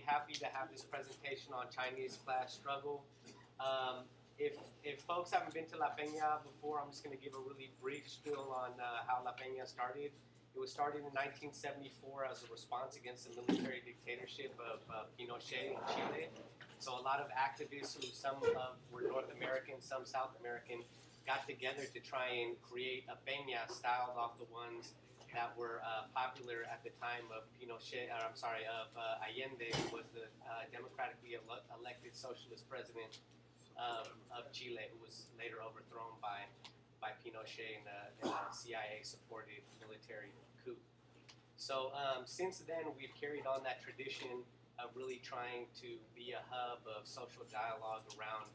happy to have this presentation on Chinese class struggle. If folks haven't been to La Peña before, I'm just going to give a really brief spiel on how La Peña started. It was started in 1974 as a response against the military dictatorship of Pinochet in Chile. So a lot of activists, who some were North American, some South American, got together to try and create a peña styled off the ones that were popular at the time of Pinochet, of Allende, who was the democratically elected socialist president of Chile, who was later overthrown by Pinochet in a CIA-supported military coup. So since then, we've carried on that tradition of really trying to be a hub of social dialogue around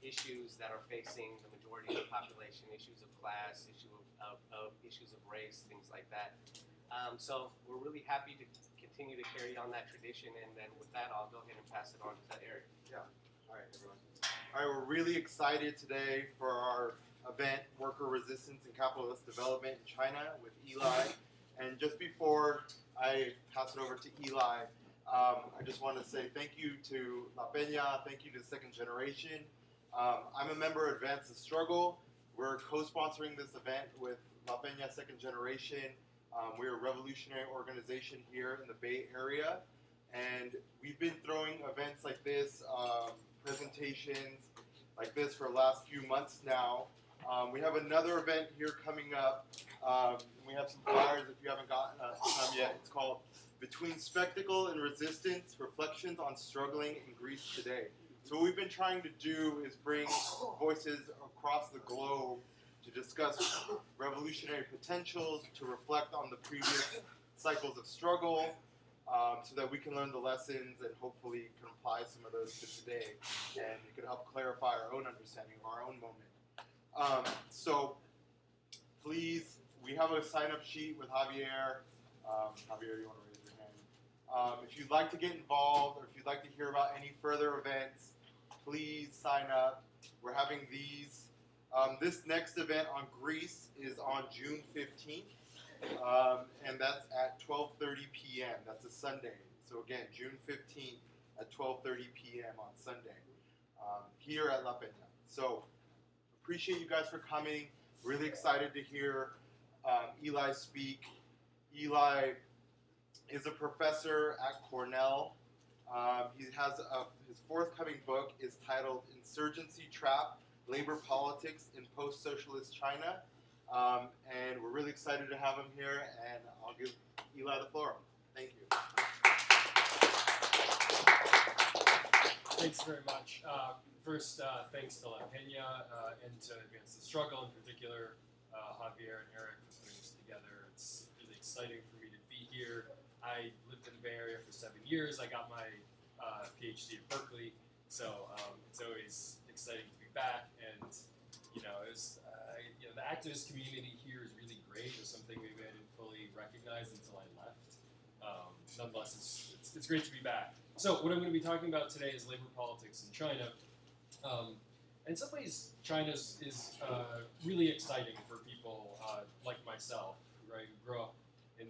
issues that are facing the majority of the population, issues of class, issues of race, things like that. So we're really happy to continue to carry on that tradition, and then with that, I'll go ahead and pass it on to Eric. Yeah. All right, everyone. All right, we're really excited today for our event, Worker Resistance and Capitalist Development in China, with Eli. And just before I pass it over to Eli, I just want to say thank you to La Peña, thank you to Second Generation. I'm a member of Advance the Struggle. We're co-sponsoring this event with La Peña Second Generation. We're a revolutionary organization here in the Bay Area. And we've been throwing events like this, presentations like this for the last few months now. We have another event here coming up. We have some flyers if you haven't gotten some yet. It's called Between Spectacle and Resistance, Reflections on Struggling in Greece Today. So what we've been trying to do is bring voices across the globe to discuss revolutionary potentials, to reflect on the previous cycles of struggle, so that we can learn the lessons and hopefully can apply some of those to today, and it can help clarify our own understanding of our own moment. So please, we have a sign-up sheet with Javier. Javier, you want to raise your hand? If you'd like to get involved, or if you'd like to hear about any further events, please sign up. We're having these. This next event on Greece is on June 15th. And that's at 12:30 p.m. That's a Sunday. So again, June 15th at 12:30 p.m. on Sunday here at La Peña. So appreciate you guys for coming. Really excited to hear Eli speak. Eli is a professor at Cornell. He has his forthcoming book is titled Insurgency Trap, Labor Politics in Post-Socialist China. And we're really excited to have him here, and I'll give Eli the floor. Thank you. Thanks very much. First, thanks to La Peña and to Advance the Struggle, in particular, Javier and Eric for putting this together. It's really exciting for me to be here. I lived in the Bay Area for 7 years. I got my PhD at Berkeley, so it's always exciting to be back. And it was, the activist community here is really great. It's something maybe I didn't fully recognize until I left. Nonetheless, it's great to be back. So what I'm going to be talking about today is labor politics in China. In some ways, China is really exciting for people like myself, right, who grew up in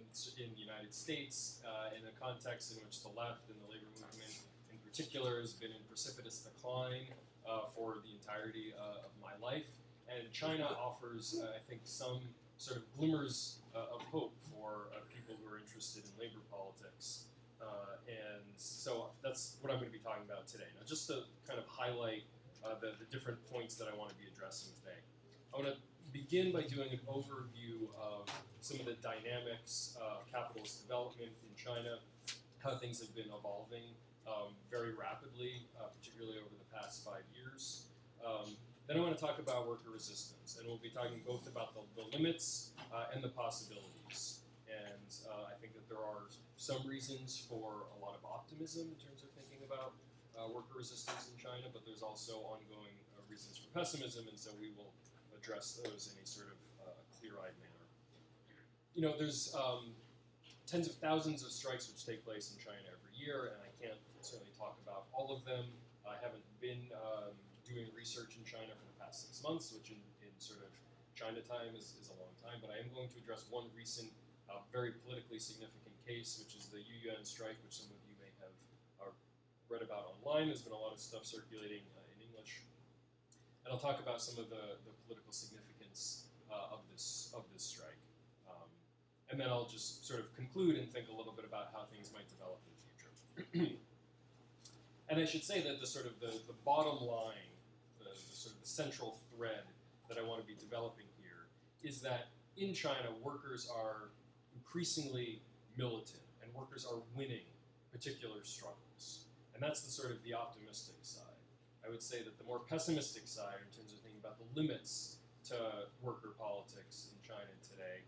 the United States in a context in which the left and the labor movement in particular has been in precipitous decline for the entirety of my life. And China offers, I think, some sort of glimmers of hope for people who are interested in labor politics. And so that's what I'm going to be talking about today. Now, just to kind of highlight the different points that I want to be addressing today. I want to begin by doing an overview of some of the dynamics of capitalist development in China, how things have been evolving very rapidly, particularly over the past 5 years. Then I want to talk about worker resistance, and we'll be talking both about the limits and the possibilities. And I think that there are some reasons for a lot of optimism in terms of thinking about worker resistance in China, but there's also ongoing reasons for pessimism, and so we will address those in a sort of clear-eyed manner. There's tens of thousands of strikes which take place in China every year, and I can't certainly talk about all of them. I haven't been doing research in China for the past 6 months, which in sort of China time is a long time, but I am going to address one recent, very politically significant case, which is the Yuyuan strike, which some of you may have read about online. There's been a lot of stuff circulating in English. And I'll talk about some of the political significance of this strike. And then I'll just sort of conclude and think a little bit about how things might develop in the future. And I should say that the sort of the bottom line, the sort of the central thread that I want to be developing here is that in China, workers are increasingly militant, and workers are winning particular struggles. And that's the sort of the optimistic side. I would say that the more pessimistic side, in terms of thinking about the limits to worker politics in China today,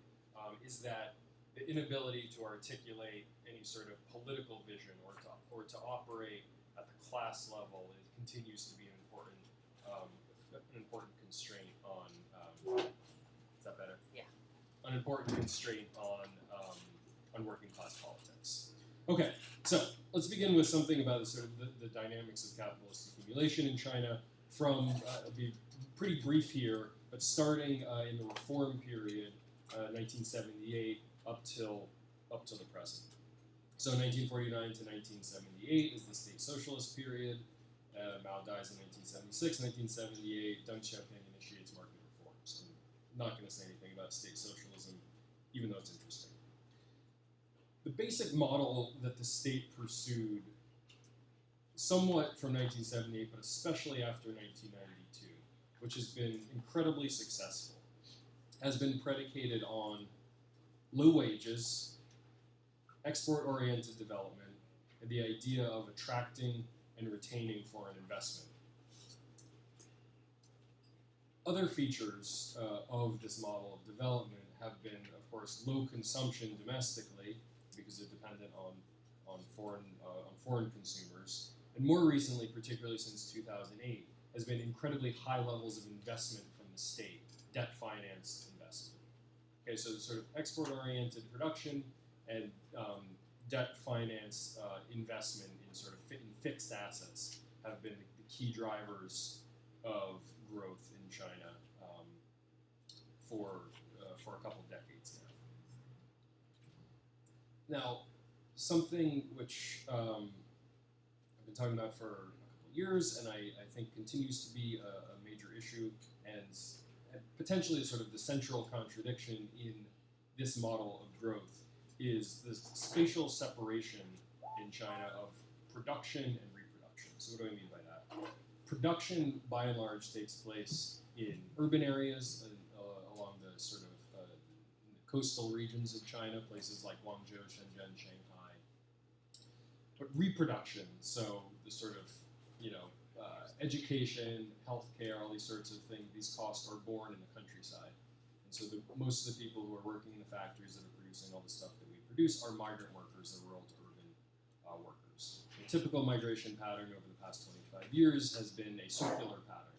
is that the inability to articulate any sort of political vision or to operate at the class level continues to be an important constraint on. Is that better? Yeah. An important constraint on working class politics. Okay, so let's begin with something about the sort of the dynamics of capitalist accumulation in China. I'll be pretty brief here, but starting in the reform period, 1978 up till the present. So 1949 to 1978 is the state socialist period. Mao dies in 1976. 1978, Deng Xiaoping initiates market reforms. I'm not going to say anything about state socialism, even though it's interesting. The basic model that the state pursued, somewhat from 1978, but especially after 1992, which has been incredibly successful, has been predicated on low wages, export-oriented development, and the idea of attracting and retaining foreign investment. Other features of this model of development have been, of course, low consumption domestically, because they're dependent on foreign consumers, and more recently, particularly since 2008, has been incredibly high levels of investment from the state, debt-financed investment. Okay, so sort of export-oriented production and debt-financed investment in sort of fixed assets have been the key drivers of growth in China for a couple of decades now. Now, something which I've been talking about for a couple of years, and I think continues to be a major issue, and potentially sort of the central contradiction in this model of growth, is the spatial separation in China of production and reproduction. So what do I mean by that? Production, by and large, takes place in urban areas along the sort of coastal regions of China, places like Guangzhou, Shenzhen, Shanghai. But reproduction, so the sort of, education, healthcare, all these sorts of things, these costs are born in the countryside. And so most of the people who are working in the factories that are producing all the stuff that we produce are migrant workers, the rural to urban workers. The typical migration pattern over the past 25 years has been a circular pattern.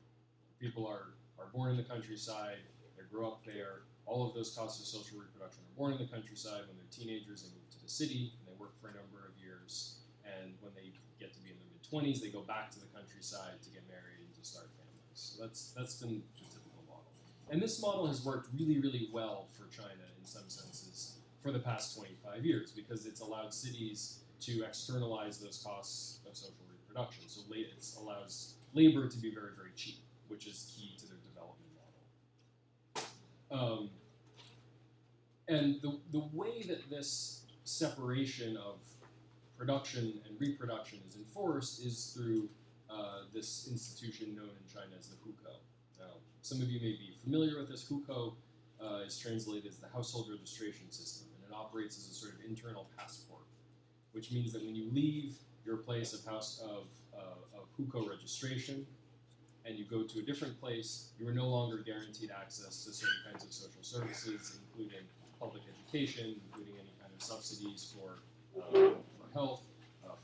People are born in the countryside, they grow up there, all of those costs of social reproduction are born in the countryside. When they're teenagers, they move to the city, and they work for a number of years, and when they get to be in their mid-20s, they go back to the countryside to get married and to start families. So that's been the typical model. And this model has worked really, really well for China in some senses for the past 25 years, because it's allowed cities to externalize those costs of social reproduction. So it allows labor to be very, very cheap, which is key to their development model. And the way that this separation of production and reproduction is enforced is through this institution known in China as the hukou. Now, some of you may be familiar with this. Hukou is translated as the household registration system, and it operates as a sort of internal passport, which means that when you leave your place of hukou registration and you go to a different place, you are no longer guaranteed access to certain kinds of social services, including public education, including any kind of subsidies for health,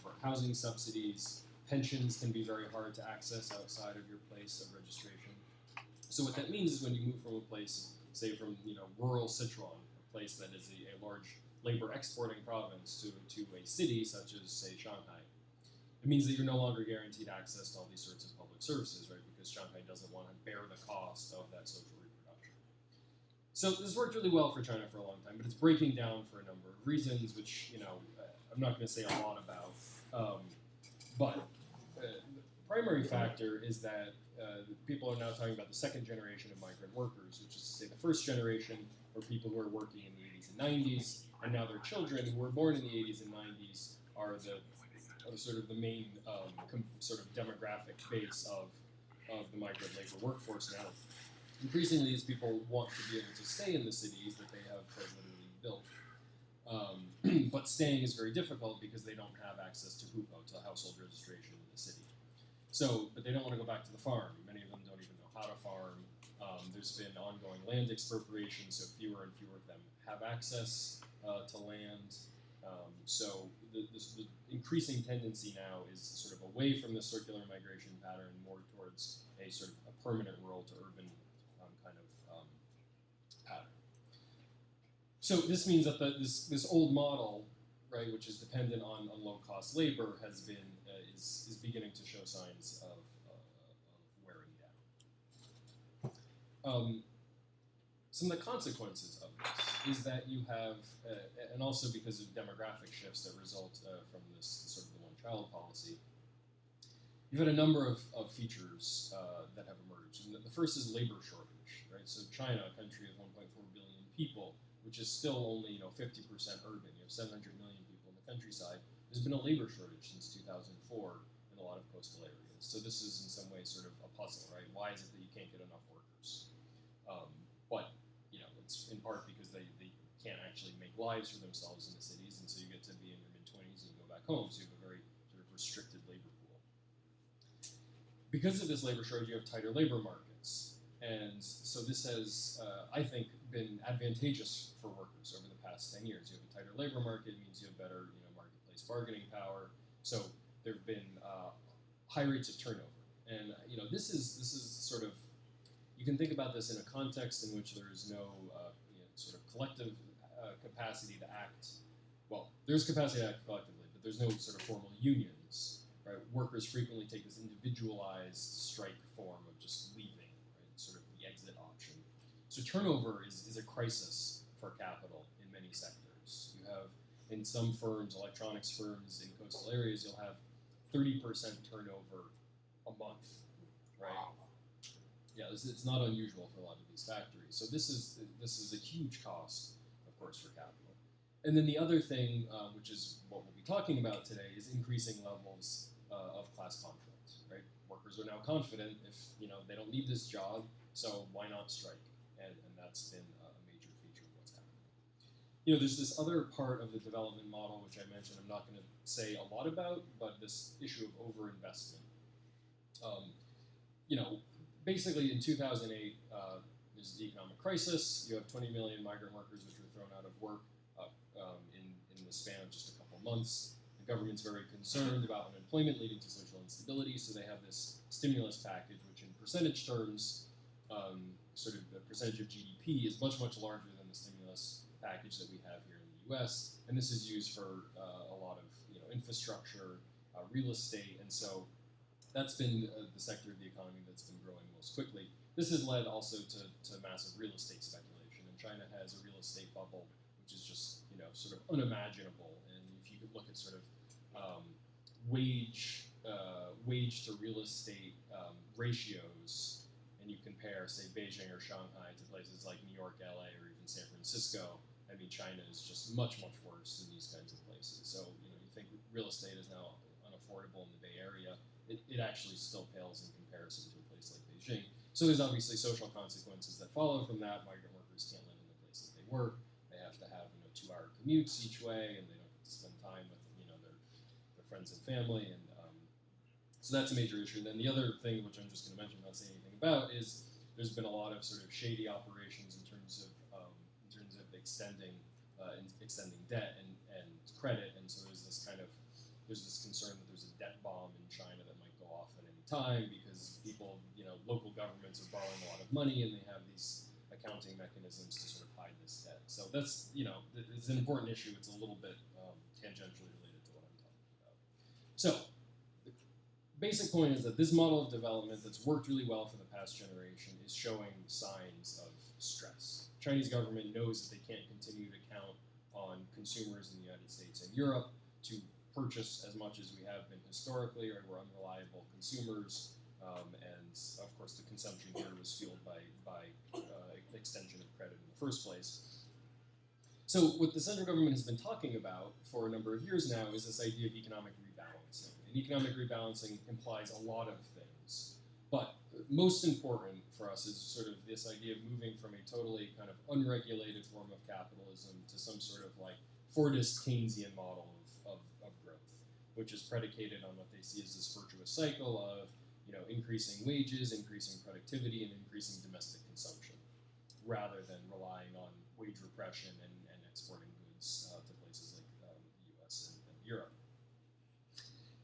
for housing subsidies. Pensions can be very hard to access outside of your place of registration. So what that means is when you move from a place, say from rural Sichuan, a place that is a large labor exporting province, to a city such as, say, Shanghai, it means that you're no longer guaranteed access to all these sorts of public services, right? Because Shanghai doesn't want to bear the cost of that social reproduction. So this worked really well for China for a long time, but it's breaking down for a number of reasons, which I'm not going to say a lot about. But primary factor is that people are now talking about the second generation of migrant workers, which is to say the first generation are people who are working in the 80s and 90s, and now their children who were born in the 80s and 90s are sort of the main sort of demographic base of the migrant labor workforce now. Increasingly, these people want to be able to stay in the cities that they have quite literally built. But staying is very difficult because they don't have access to HUPO, to household registration in the city. So, but they don't want to go back to the farm. Many of them don't even know how to farm. There's been ongoing land expropriation, so fewer and fewer of them have access to land. So the increasing tendency now is sort of away from the circular migration pattern, more towards a sort of a permanent rural to urban kind of pattern. So this means that this old model, right, which is dependent on low-cost labor, has been is beginning to show signs of wearing down. Some of the consequences of this is that you have, and also because of demographic shifts that result from this sort of the one-child policy, you've had a number of features that have emerged. And the first is labor shortage, right? So China, a country of 1.4 billion people, which is still only 50% urban. You have 700 million people in the countryside. There's been a labor shortage since 2004 in a lot of coastal areas. So this is in some ways sort of a puzzle, right? Why is it that you can't get enough workers? But it's in part because they can't actually make lives for themselves in the cities, and so you get to be in your mid-20s and you go back home. So you have a very sort of restricted labor pool. Because of this labor shortage, you have tighter labor markets. And so this has, I think, been advantageous for workers over the past 10 years. You have a tighter labor market, means you have better marketplace bargaining power. So there have been high rates of turnover. And this is sort of, you can think about this in a context in which there is no sort of collective capacity to act. Well, there's capacity to act collectively, but there's no sort of formal unions. Right? Workers frequently take this individualized strike form of just leaving, right? Sort of the exit option. So turnover is a crisis for capital in many sectors. You have, in some firms, electronics firms in coastal areas, you'll have 30% turnover a month, right? Wow. Yeah, it's not unusual for a lot of these factories. So this is a huge cost, of course, for capital. And then the other thing, which is what we'll be talking about today, is increasing levels of class conflict. Right? Workers are now confident if they don't need this job, so why not strike? And that's been a major feature of what's happening. There's this other part of the development model which I mentioned. I'm not going to say a lot about, but this issue of overinvestment. Basically in 2008, there's the economic crisis. You have 20 million migrant workers which were thrown out of work in the span of just a couple months. The government's very concerned about unemployment leading to social instability, so they have this stimulus package, which in percentage terms, sort of the percentage of GDP is much, much larger than the stimulus package that we have here in the US. And this is used for a lot of infrastructure, real estate, and so that's been the sector of the economy that's been growing most quickly. This has led also to massive real estate speculation, and China has a real estate bubble, which is just sort of unimaginable. And if you could look at sort of wage to real estate ratios, and you compare, say, Beijing or Shanghai to places like New York, LA, or even San Francisco, I mean, China is just much, much worse than these kinds of places. So you think real estate is now unaffordable in the Bay Area. It actually still pales in comparison to a place like Beijing. So there's obviously social consequences that follow from that. Migrant workers can't live in the place that they work. They have to have 2-hour commutes each way, and they don't get to spend time with their friends and family. And so that's a major issue. And then the other thing, which I'm just going to mention, not saying anything about, is there's been a lot of sort of shady operations in terms of extending debt and credit. And so there's this concern that there's a debt bomb in China that might go off at any time because people, local governments are borrowing a lot of money and they have these accounting mechanisms to sort of hide this debt. So that's, it's an important issue. It's a little bit tangentially related to what I'm talking about. So the basic point is that this model of development that's worked really well for the past generation is showing signs of stress. Chinese government knows that they can't continue to count on consumers in the United States and Europe to purchase as much as we have been historically, or we're unreliable consumers, and of course the consumption here was fueled by extension of credit in the first place. So what the central government has been talking about for a number of years now is this idea of economic rebalancing. And economic rebalancing implies a lot of things, but most important for us is sort of this idea of moving from a totally kind of unregulated form of capitalism to some sort of like Fordist Keynesian model of growth, which is predicated on what they see as this virtuous cycle of increasing wages, increasing productivity, and increasing domestic consumption, rather than relying on wage repression and exporting goods to places like the US and Europe.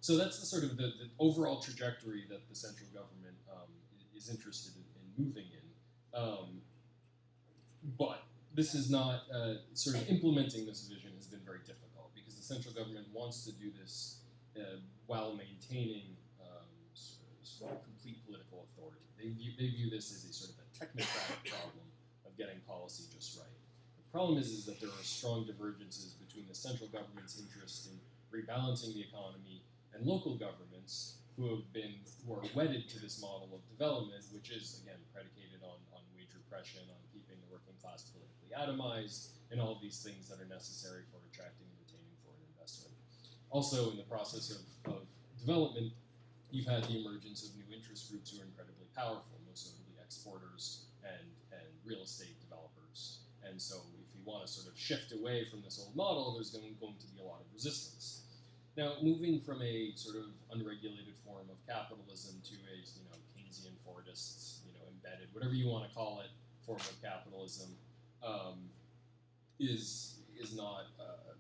So that's the sort of the overall trajectory that the central government is interested in moving in. But this is not, sort of implementing this vision has been very difficult because the central government wants to do this while maintaining sort of complete political authority. They view this as a sort of a technocratic problem of getting policy just right. The problem is that there are strong divergences between the central government's interest in rebalancing the economy and local governments who are wedded to this model of development, which is, again, predicated on wage repression, on keeping the working class politically atomized, and all of these things that are necessary for attracting and retaining foreign investment. Also, in the process of development, you've had the emergence of new interest groups who are incredibly powerful, most notably exporters and real estate developers. And so if you want to sort of shift away from this old model, there's going to be a lot of resistance. Now, moving from a sort of unregulated form of capitalism to a Keynesian, Fordist, embedded, whatever you want to call it, form of capitalism is not,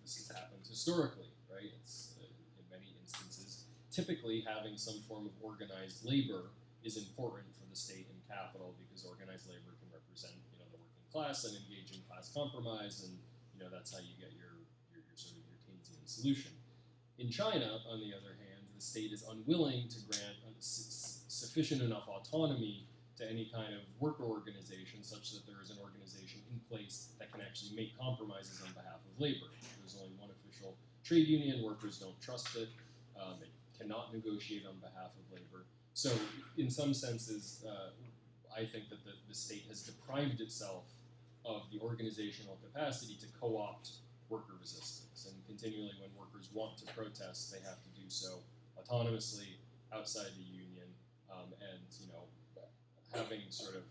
this has happened historically, right? It's in many instances. Typically, having some form of organized labor is important for the state and capital because organized labor can represent, the working class and engage in class compromise, and that's how you get your sort of your Keynesian solution. In China, on the other hand, the state is unwilling to grant sufficient enough autonomy to any kind of worker organization such that there is an organization in place that can actually make compromises on behalf of labor. There's only one official trade union, workers don't trust it, it cannot negotiate on behalf of labor. So in some senses, I think that the state has deprived itself of the organizational capacity to co-opt worker resistance. And continually when workers want to protest, they have to do so autonomously outside the union, and having sort of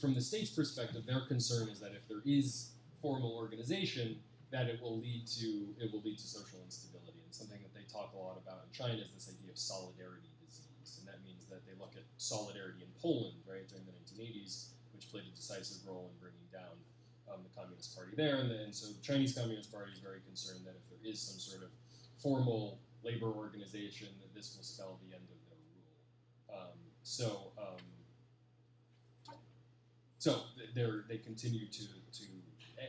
from the state's perspective, their concern is that if there is formal organization, that it will lead to social instability. And something that they talk a lot about in China is this idea of solidarity disease, and that means that they look at solidarity in Poland, right, during the 1980s, which played a decisive role in bringing down the Communist Party there, and so the Chinese Communist Party is very concerned that if there is some sort of formal labor organization, that this will spell the end of their rule. So they continue to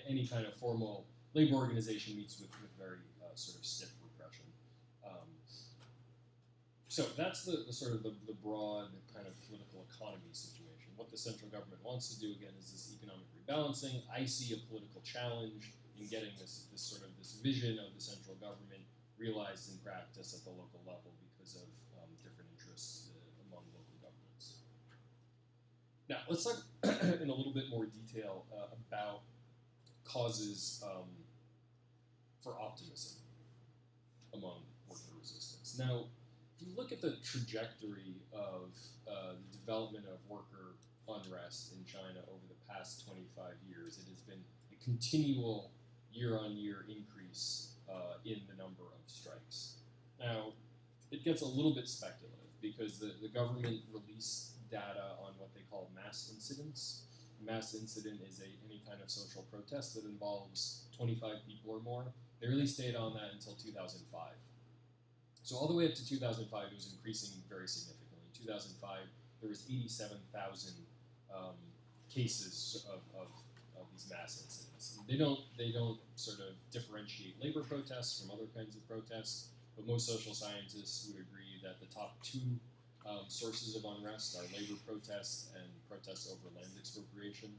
any kind of formal labor organization meets with very sort of stiff repression. So that's the sort of the broad kind of political economy situation. What the central government wants to do, again, is this economic rebalancing. I see a political challenge in getting this vision of the central government realized in practice at the local level because of different interests among local governments. Now, let's talk in a little bit more detail about causes for optimism among worker resistance. Now, if you look at the trajectory of the development of worker unrest in China over the past 25 years, it has been a continual year-on-year increase in the number of strikes. Now, it gets a little bit speculative because the government released data on what they call mass incidents. A mass incident is any kind of social protest that involves 25 people or more. They released data on that until 2005. So all the way up to 2005, it was increasing very significantly. In 2005, there was 87,000 cases of these mass incidents. They don't sort of differentiate labor protests from other kinds of protests, but most social scientists would agree that the top two sources of unrest are labor protests and protests over land expropriation.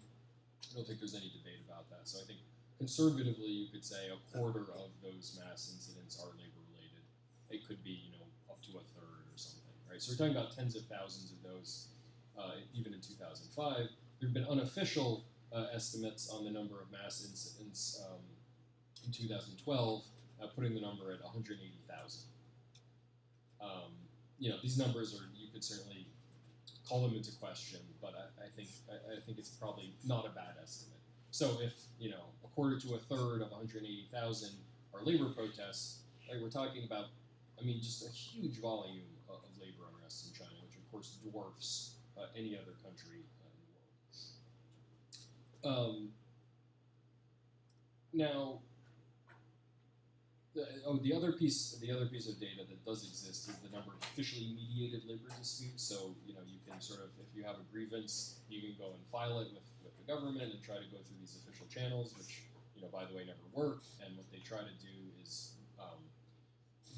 I don't think there's any debate about that. So I think conservatively, you could say a quarter of those mass incidents are labor-related. It could be, up to a third or something, right? So we're talking about tens of thousands of those, even in 2005. There have been unofficial estimates on the number of mass incidents in 2012, putting the number at 180,000. These numbers are, you could certainly call them into question, but I think it's probably not a bad estimate. So if, a quarter to a third of 180,000 are labor protests, right, we're talking about, just a huge volume of labor unrest in China, which of course dwarfs any other country in the world. Now, the other piece of data that does exist is the number of officially mediated labor disputes. So, you can sort of, if you have a grievance, you can go and file it with the government and try to go through these official channels, which, by the way, never work. And what they try to do is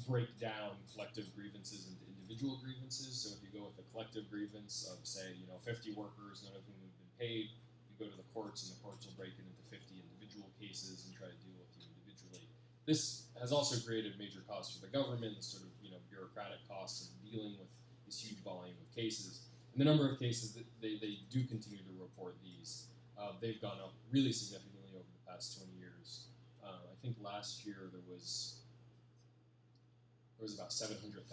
break down collective grievances into individual grievances. So if you go with a collective grievance of, say, 50 workers, none of whom have been paid, you go to the courts, and the courts will break it into 50 individual cases and try to deal with you individually. This has also created major costs for the government, sort of, bureaucratic costs of dealing with this huge volume of cases. And the number of cases that they do continue to report these, they've gone up really significantly over the past 20 years. I think last year there was about 700,000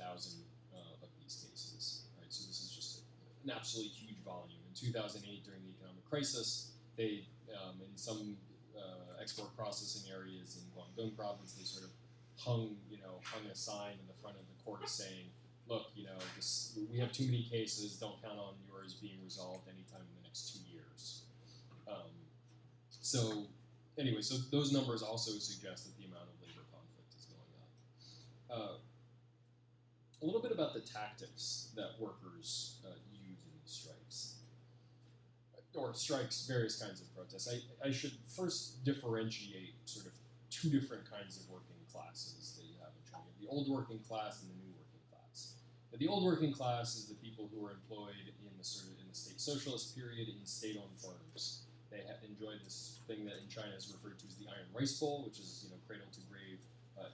of these cases, right? So this is just an absolutely huge volume. In 2008, during the economic crisis, they, in some export processing areas in Guangdong province, they sort of hung a sign in the front of the court saying, look, we have too many cases, don't count on yours being resolved anytime in the next 2 years. So those numbers also suggest that the amount of labor conflict is going up. A little bit about the tactics that workers use in these strikes, or strikes, various kinds of protests. I should first differentiate sort of two different kinds of working classes that you have in China: the old working class and the new working class. Now, the old working class is the people who were employed in the state socialist period in state-owned firms. They have enjoyed this thing that in China is referred to as the Iron Rice Bowl, which is cradle to grave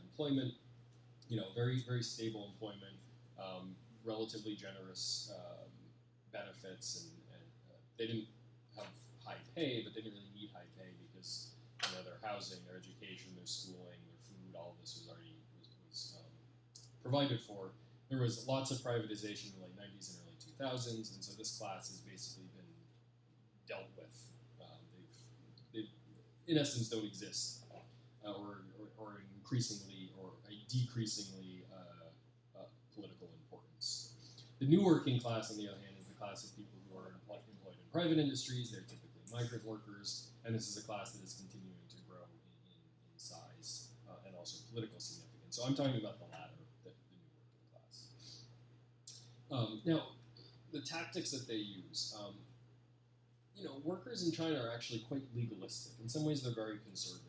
employment. Very, very stable employment, relatively generous benefits, and they didn't have high pay, but they didn't really need high pay because their housing, their education, their schooling, their food, all of this was already provided for. There was lots of privatization in the late 90s and early 2000s, and so this class has basically been dealt with. They in essence, don't exist, or increasingly, or a decreasingly political importance. The new working class, on the other hand, is the class of people who are employed in private industries. They're typically migrant workers, and this is a class that is continuing to grow in size and also political significance. So I'm talking about the latter, the new working class. Now, the tactics that they use. Workers in China are actually quite legalistic. In some ways, they're very conservative.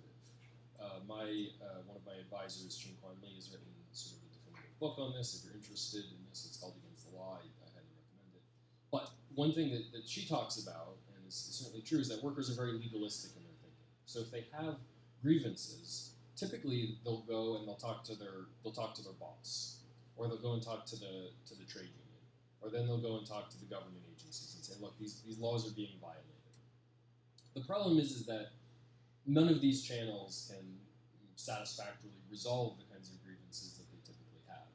One of my advisors, Quan Li, has written sort of a definitive book on this. If you're interested in this, it's called Against the Law. I highly recommend it. But one thing that she talks about, and is certainly true, is that workers are very legalistic in their thinking. So if they have grievances, typically they'll go and they'll talk to their boss, or they'll go and talk to the trade union, or then they'll go and talk to the government agencies and say, look, these laws are being violated. The problem is that none of these channels can satisfactorily resolve the kinds of grievances that they typically have.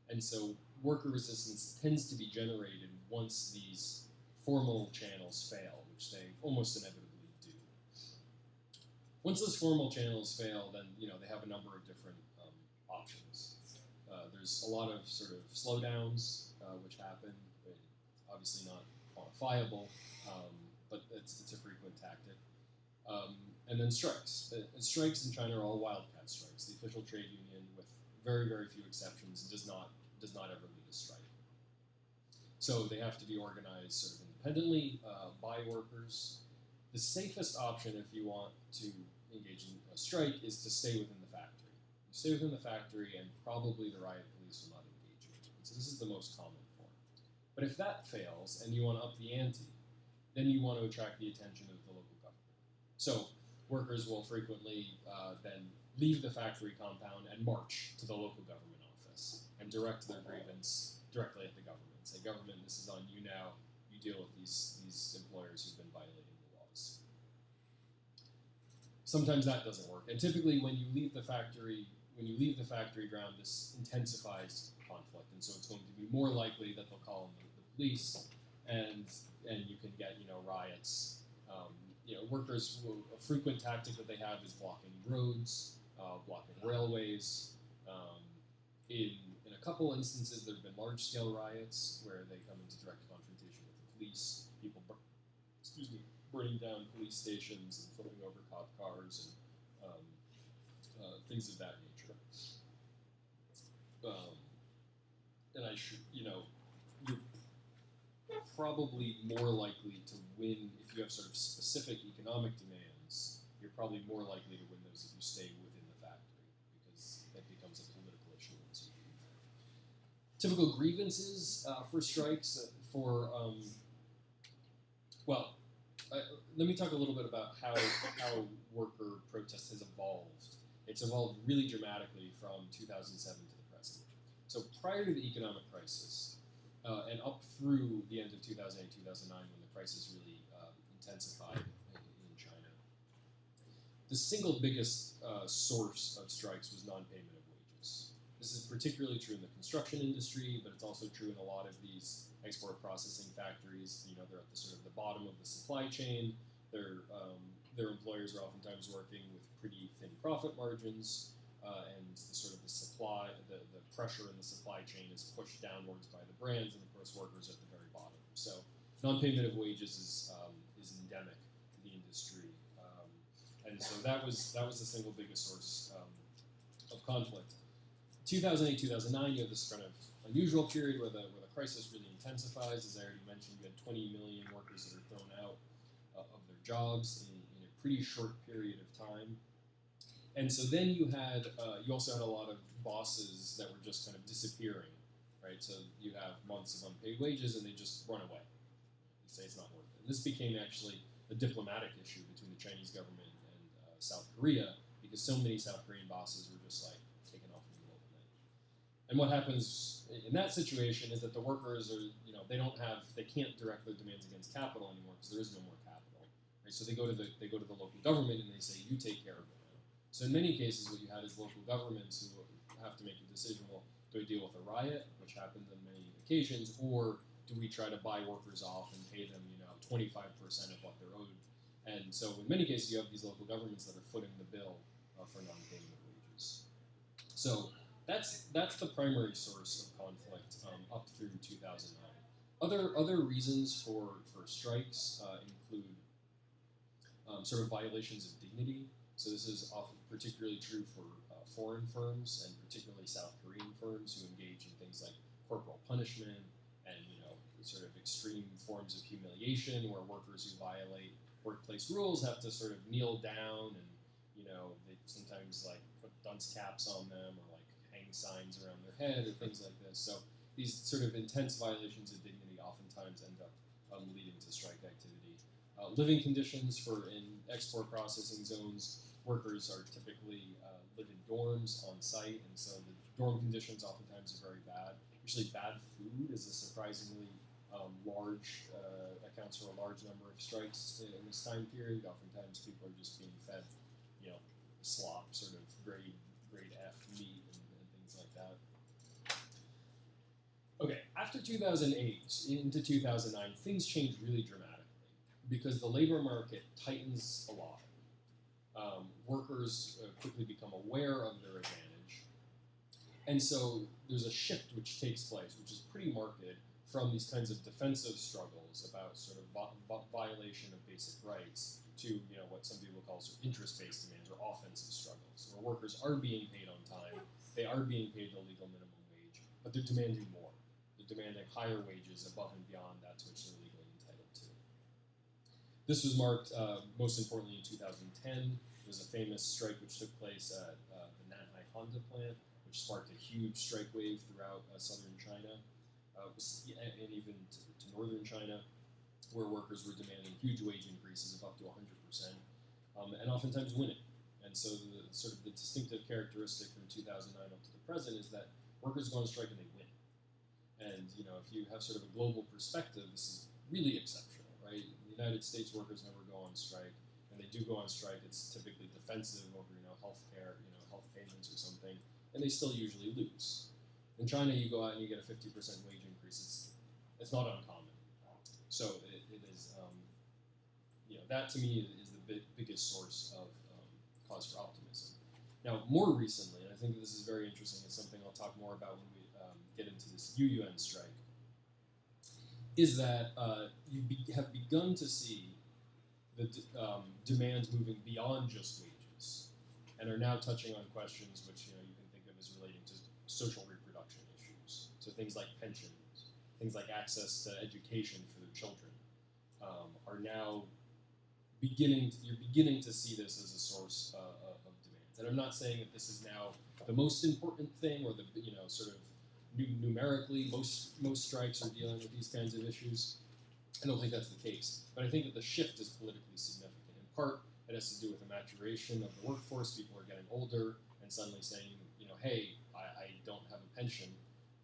And so worker resistance tends to be generated once these formal channels fail, which they almost inevitably do. Once those formal channels fail, then they have a number of different options. There's a lot of sort of slowdowns which happen, obviously not quantifiable, but it's a frequent tactic. And then strikes. Strikes in China are all wildcat strikes. The official trade union, with very, very few exceptions, does not ever lead a strike. So they have to be organized sort of independently by workers. The safest option, if you want to engage in a strike, is to stay within the factory. You stay within the factory, and probably the riot police will not engage you. So this is the most common form. But if that fails, and you want to up the ante, then you want to attract the attention of the local government. So workers will frequently then leave the factory compound and march to the local government office and direct their grievance directly at the government. Say, government, this is on you now. You deal with these employers who've been violating the laws. Sometimes that doesn't work, and typically when you leave the factory ground, this intensifies conflict, and so it's going to be more likely that they'll call in the police, and you can get riots. Workers a frequent tactic that they have is blocking roads, blocking railways. In a couple instances, there have been large-scale riots where they come into direct confrontation with the police. People, burning down police stations and flipping over cop cars and things of that nature. And you're probably more likely to win if you have sort of specific economic demands. You're probably more likely to win those if you stay within the factory, because that becomes a political issue once you leave. Typical grievances for strikes let me talk a little bit about how worker protest has evolved. It's evolved really dramatically from 2007 to the present. So prior to the economic crisis, and up through the end of 2008, 2009, when the crisis really intensified in China, the single biggest source of strikes was non-payment of wages. This is particularly true in the construction industry, but it's also true in a lot of these export processing factories. They're at the sort of the bottom of the supply chain. Their employers are oftentimes working with pretty thin profit margins, and the pressure in the supply chain is pushed downwards by the brands, and of course workers at the very bottom. So non-payment of wages is endemic to the industry, and so that was the single biggest source of conflict. 2008, 2009, you have this kind of unusual period where the crisis really intensifies. As I already mentioned, you had 20 million workers that are thrown out of their jobs in a pretty short period of time. And so then you also had a lot of bosses that were just kind of disappearing, right? So you have months of unpaid wages and they just run away. You say it's not worth it. And this became actually a diplomatic issue between the Chinese government and South Korea, because so many South Korean bosses were just like taken off in the middle of the night. And what happens in that situation is that the workers are, they can't direct their demands against capital anymore because there is no more capital. Right? So they go to the local government and they say, you take care of it now. So in many cases, what you had is local governments who have to make a decision, well, do we deal with a riot, which happens on many occasions, or do we try to buy workers off and pay them, 25% of what they're owed? And so in many cases, you have these local governments that are footing the bill for non-payment of wages. So that's the primary source of conflict up through 2009. Other reasons for strikes include sort of violations of dignity. So this is often particularly true for foreign firms, and particularly South Korean firms who engage in things like corporal punishment and sort of extreme forms of humiliation, where workers who violate workplace rules have to sort of kneel down, and they sometimes like put dunce caps on them or like hang signs around their head or things like this. So these sort of intense violations of dignity oftentimes end up leading to strike activity. Living conditions in export processing zones, workers are typically live in dorms on site, and so the dorm conditions oftentimes are very bad. Usually bad food is a surprisingly accounts for a large number of strikes in this time period. Oftentimes people are just being fed, slop, sort of grade F meat and things like that. Okay, after 2008 into 2009, things changed really dramatically because the labor market tightens a lot. Workers quickly become aware of their advantage. And so there's a shift which takes place, which is pretty marked, from these kinds of defensive struggles about sort of violation of basic rights to what some people call sort of interest-based demands or offensive struggles, where workers are being paid on time, they are being paid the legal minimum wage, but they're demanding more. They're demanding higher wages above and beyond that to which they're legally entitled to. This was marked most importantly in 2010. There was a famous strike which took place at the Nanhai Honda plant, which sparked a huge strike wave throughout southern China, and even to northern China, where workers were demanding huge wage increases of up to 100%. and oftentimes winning. And so the sort of the distinctive characteristic from 2009 up to the present is that workers go on strike and they win. And if you have sort of a global perspective, this is really exceptional, right? In the United States, workers never go on strike. When they do go on strike, it's typically defensive over healthcare, health payments or something, and they still usually lose. In China, you go out and you get a 50% wage increase. It's not uncommon. So it is, that to me is the biggest source of cause for optimism. Now, more recently, and I think this is very interesting, it's something I'll talk more about when we get into this UUN strike, is that you have begun to see the demands moving beyond just wages, and are now touching on questions which you can think of as relating to social reproduction issues. So things like pensions, things like access to education for their children, are now you're beginning to see this as a source of demands. And I'm not saying that this is now the most important thing, or the sort of numerically most strikes are dealing with these kinds of issues. I don't think that's the case, but I think that the shift is politically significant. In part, it has to do with the maturation of the workforce. People are getting older and suddenly saying, hey, I don't have a pension,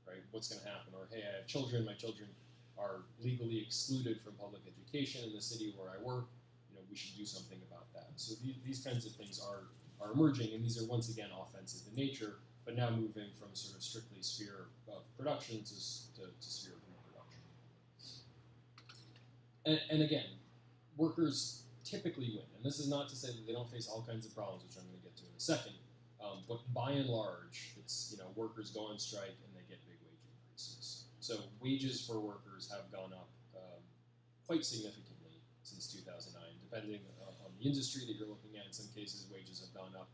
right? What's going to happen? Or hey, I have children. My children are legally excluded from public education in the city where I work. We should do something about that. So these kinds of things are emerging, and these are once again offensive in nature, but now moving from sort of strictly sphere of production to sphere of reproduction. And again, workers typically win, and this is not to say that they don't face all kinds of problems, which I'm going to get to in a second. But by and large, it's workers go on strike and they get big wage increases. So wages for workers have gone up quite significantly since 2009, depending on the industry that you're looking at. In some cases, wages have gone up,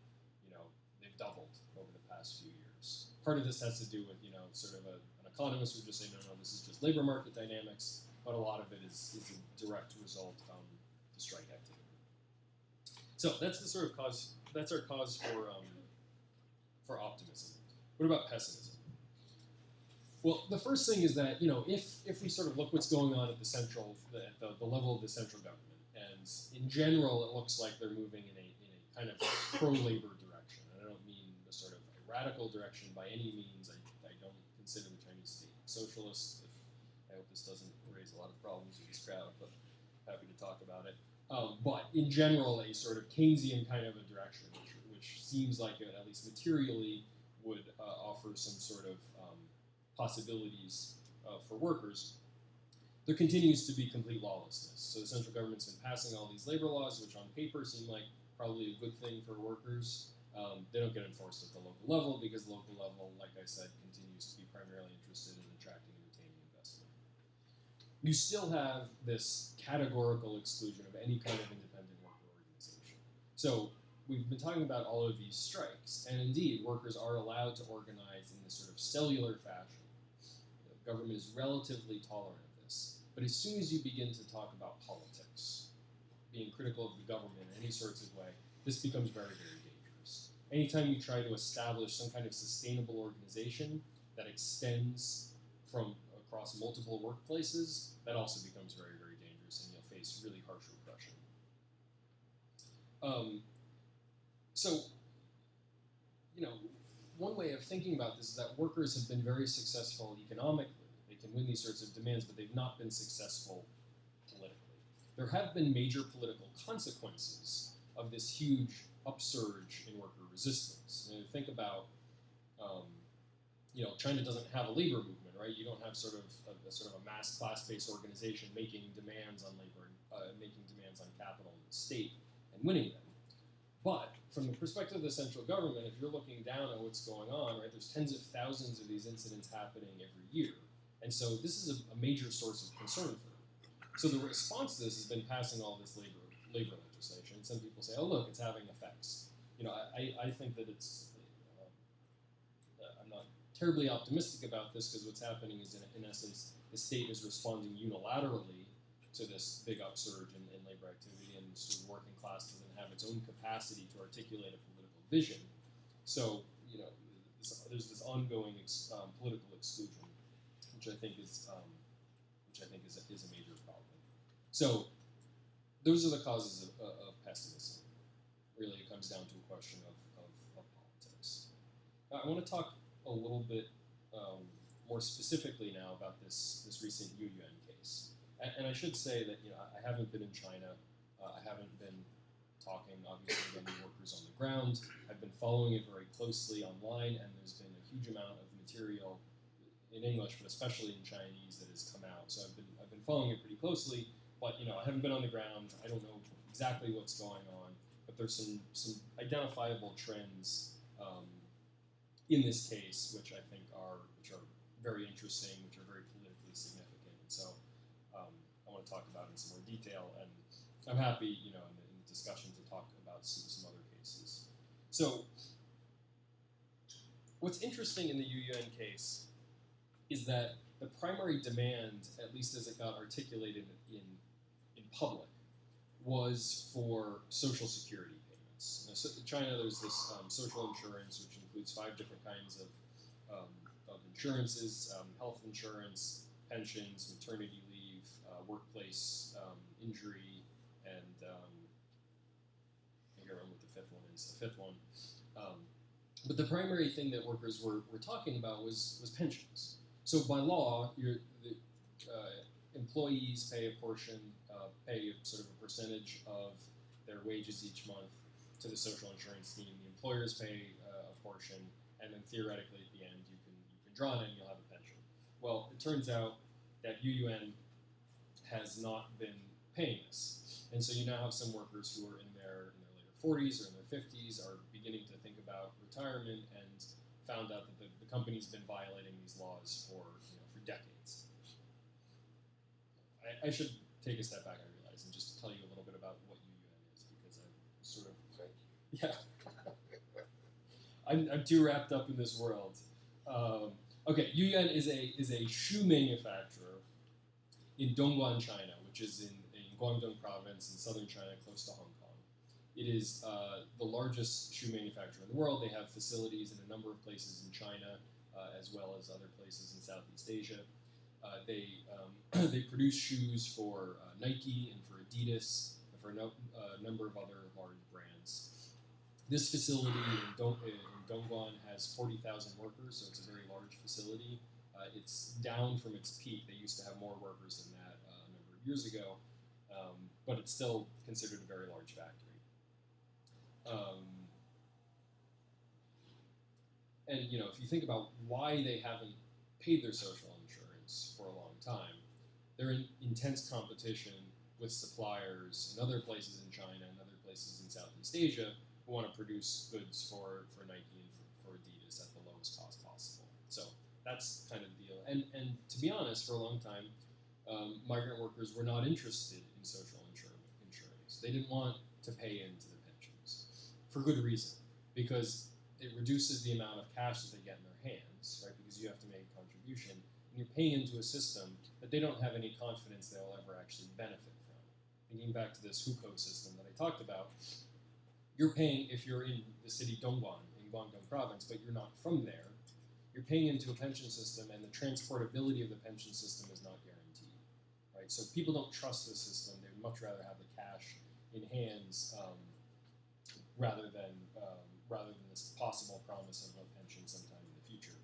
they've doubled over the past few years. Part of this has to do with, sort of an economist would just say, no, this is just labor market dynamics, but a lot of it is a direct result of the strike activity. So that's the sort of cause, that's our cause for optimism. What about pessimism? Well, the first thing is that, if we sort of look what's going on at the level of the central government, and in general, it looks like they're moving in a kind of pro-labor direction. And I don't mean the sort of radical direction by any means. I don't consider the Chinese state socialist. I hope this doesn't raise a lot of problems with this crowd, but happy to talk about it. But in general, a sort of Keynesian kind of a direction, which seems like it, at least materially, would offer some sort of possibilities for workers. There continues to be complete lawlessness. So the central government's been passing all these labor laws, which on paper seem like probably a good thing for workers. They don't get enforced at the local level because the local level, like I said, continues to be primarily interested in attracting and retaining investment. You still have this categorical exclusion of any kind of independent worker organization. So we've been talking about all of these strikes, and indeed, workers are allowed to organize in this sort of cellular fashion. The government is relatively tolerant of this. But as soon as you begin to talk about politics, being critical of the government in any sorts of way, this becomes very, very dangerous. Anytime you try to establish some kind of sustainable organization that extends from across multiple workplaces, that also becomes very, very dangerous, and you'll face really harsh repression. One way of thinking about this is that workers have been very successful economically. They can win these sorts of demands, but they've not been successful politically. There have been major political consequences of this huge upsurge in worker resistance. And think about, China doesn't have a labor movement, right? You don't have sort of a mass class-based organization making demands on labor, making demands on capital and the state, and winning them. But from the perspective of the central government, if you're looking down at what's going on, right, there's tens of thousands of these incidents happening every year. And so this is a major source of concern for them. So the response to this has been passing all this labor legislation. Some people say, oh, look, it's having effects. I think that it's, I'm not terribly optimistic about this, because what's happening is, in essence, the state is responding unilaterally to this big upsurge in labor activity, and sort of working class doesn't have its own capacity to articulate a political vision. So, there's this ongoing political exclusion, which I think is a major problem. So, those are the causes of pessimism. Really, it comes down to a question of politics. I want to talk a little bit more specifically now about this recent Yuan case. And I should say that I haven't been in China. I haven't been talking, obviously, with any workers on the ground. I've been following it very closely online, and there's been a huge amount of material in English, but especially in Chinese, that has come out. So I've been following it pretty closely, but I haven't been on the ground. I don't know exactly what's going on, but there's some identifiable trends in this case, which I think are very interesting, which are very politically significant. And so I want to talk about it in some more detail, and I'm happy, in the discussion to talk about some other cases. So what's interesting in the Yuan case is that the primary demand, at least as it got articulated in public, was for social security payments. Now, so in China, there's this social insurance, which includes 5 different kinds of insurances: health insurance, pensions, maternity leave, workplace injury, and I can't remember what the 5th one is. The 5th one. But the primary thing that workers were talking about was pensions. So by law, the employees pay a portion, pay sort of a percentage of their wages each month to the social insurance scheme. The employers pay a portion, and then theoretically at the end you can draw on it and you'll have a pension. Well, it turns out that Yuan has not been paying this, and so you now have some workers who are in their later 40s or in their 50s are beginning to think about retirement and found out that the company's been violating these laws for decades. I should take a step back, I realize, and just tell you a little bit about what Yuan is, because I'm sort of I'm too wrapped up in this world. Okay, Yuan is a shoe manufacturer in Dongguan, China, which is in Guangdong province in southern China, close to Hong Kong. It is the largest shoe manufacturer in the world. They have facilities in a number of places in China, as well as other places in Southeast Asia. They produce shoes for Nike and for Adidas and for a number of other large brands. This facility in Dongguan has 40,000 workers, so it's a very large facility. It's down from its peak. They used to have more workers than that a number of years ago, but it's still considered a very large factory. And if you think about why they haven't paid their social insurance for a long time, they're in intense competition with suppliers in other places in China and other places in Southeast Asia who want to produce goods for Nike and for Adidas at the lowest cost possible. So that's kind of the deal. And to be honest, for a long time, migrant workers were not interested in social insurance. They didn't want to pay into the pensions, for good reason, because it reduces the amount of cash that they get in their hands, right? Because you have to make a contribution, and you're paying into a system that they don't have any confidence they'll ever actually benefit from. Thinking back to this hukou system that I talked about, you're paying, if you're in the city Dongguan, in Guangdong province, but you're not from there, you're paying into a pension system, and the transportability of the pension system is not guaranteed, right? So people don't trust the system. They would much rather have the cash in hands rather than this possible promise of a pension sometime in the future.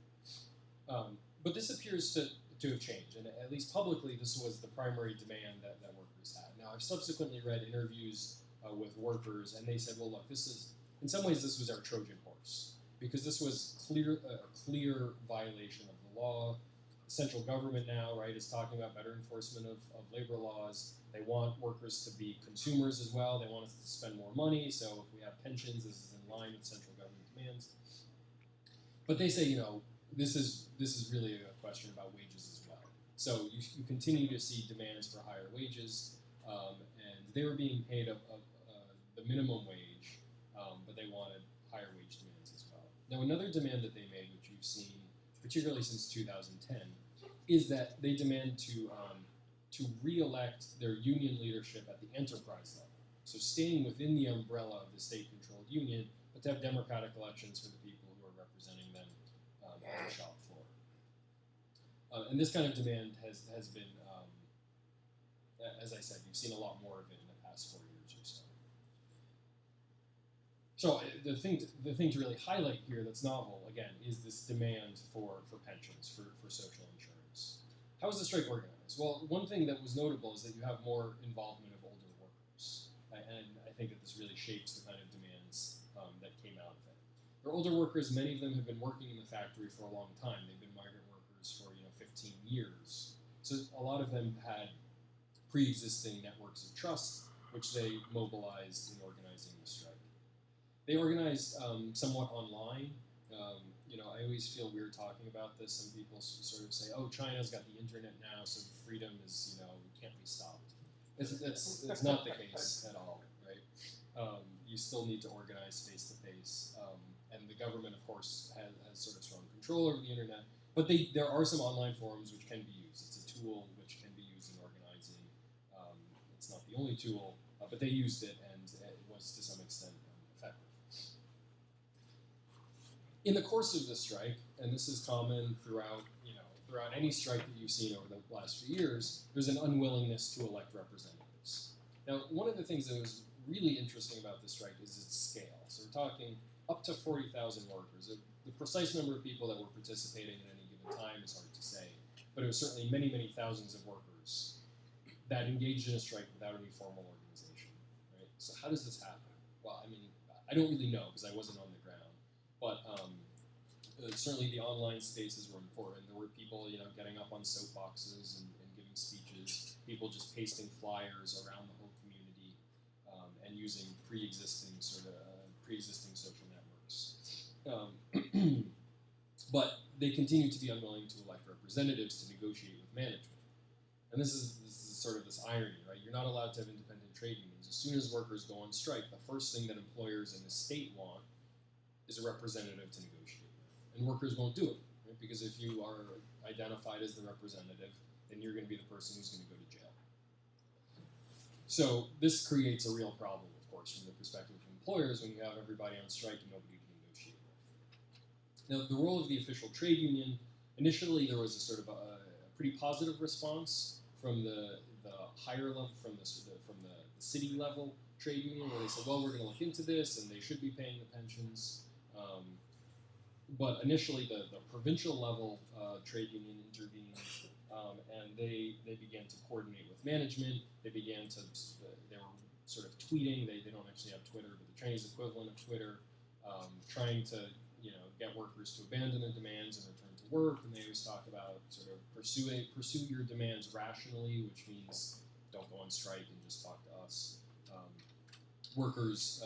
But this appears to have changed, and at least publicly, this was the primary demand that workers had. Now, I've subsequently read interviews with workers, and they said, well, look, in some ways, this was our Trojan horse, because this was a clear violation of the law. The central government now, right, is talking about better enforcement of labor laws. They want workers to be consumers as well. They want us to spend more money, so if we have pensions, this is in line with central government demands. But they say, this is really a question about wages as well. So you continue to see demands for higher wages, and they were being paid the minimum wage, but they wanted higher wage demands as well. Now, another demand that they made, which you've seen, particularly since 2010, is that they demand to re-elect their union leadership at the enterprise level. So staying within the umbrella of the state-controlled union, but to have democratic elections for the people who are representing them on the shop floor. And this kind of demand has been, as I said, you've seen a lot more of it in the past 4 years or so. So the thing to really highlight here that's novel, again, is this demand for pensions, for social insurance. How is the strike organized? Well, one thing that was notable is that you have more involvement of older workers. And I think that this really shapes the kind of demands that came out of it. They're older workers. Many of them have been working in the factory for a long time. They've been migrant workers for 15 years. So a lot of them had pre-existing networks of trust, which they mobilized in organizing the strike. They organized somewhat online. I always feel weird talking about this. Some people sort of say, "Oh, China's got the internet now, so freedom is, can't be stopped." It's not the case at all, right? You still need to organize face to face, and the government, of course, has sort of strong control over the internet. But there are some online forums which can be used. It's a tool which can be used in organizing. It's not the only tool, but they used it, and it was to some extent effective. In the course of the strike, and this is common throughout any strike that you've seen over the last few years, there's an unwillingness to elect representatives. Now, one of the things that was really interesting about this strike is its scale. So we're talking up to 40,000 workers. The precise number of people that were participating at any given time is hard to say, but it was certainly many, many thousands of workers that engaged in a strike without any formal organization. Right? So how does this happen? Well, I don't really know because I wasn't on the ground, but certainly the online spaces were important. There were people, getting up on soapboxes and giving speeches, people just pasting flyers around the whole community, and using pre-existing social networks. But they continue to be unwilling to elect representatives to negotiate with management. And this is sort of this irony, right? You're not allowed to have independent trade unions. As soon as workers go on strike, the first thing that employers in the state want is a representative to negotiate with. And workers won't do it, right? Because if you are identified as the representative, then you're going to be the person who's going to go to jail. So this creates a real problem, of course, from the perspective of employers when you have everybody on strike and nobody to negotiate with. Now, the role of the official trade union, initially there was a sort of a pretty positive response from the higher level, from the city level trade union, where they said, well, we're going to look into this, and they should be paying the pensions. But initially, the provincial level trade union intervened, and they began to coordinate with management. They were sort of tweeting. They don't actually have Twitter, but the Chinese equivalent of Twitter, trying to get workers to abandon their demands and return to work. And they always talk about sort of pursue your demands rationally, which means don't go on strike and just talk to us. Workers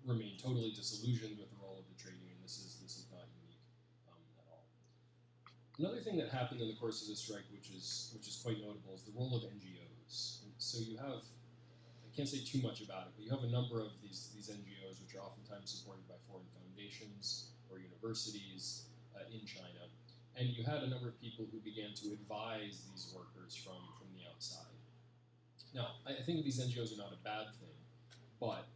remain totally disillusioned with the role of the trade union. This is not unique at all. Another thing that happened in the course of the strike, which is quite notable, is the role of NGOs. And so you have, I can't say too much about it, but you have a number of these NGOs which are oftentimes supported by foreign foundations or universities in China. And you had a number of people who began to advise these workers from the outside. Now, I think these NGOs are not a bad thing, but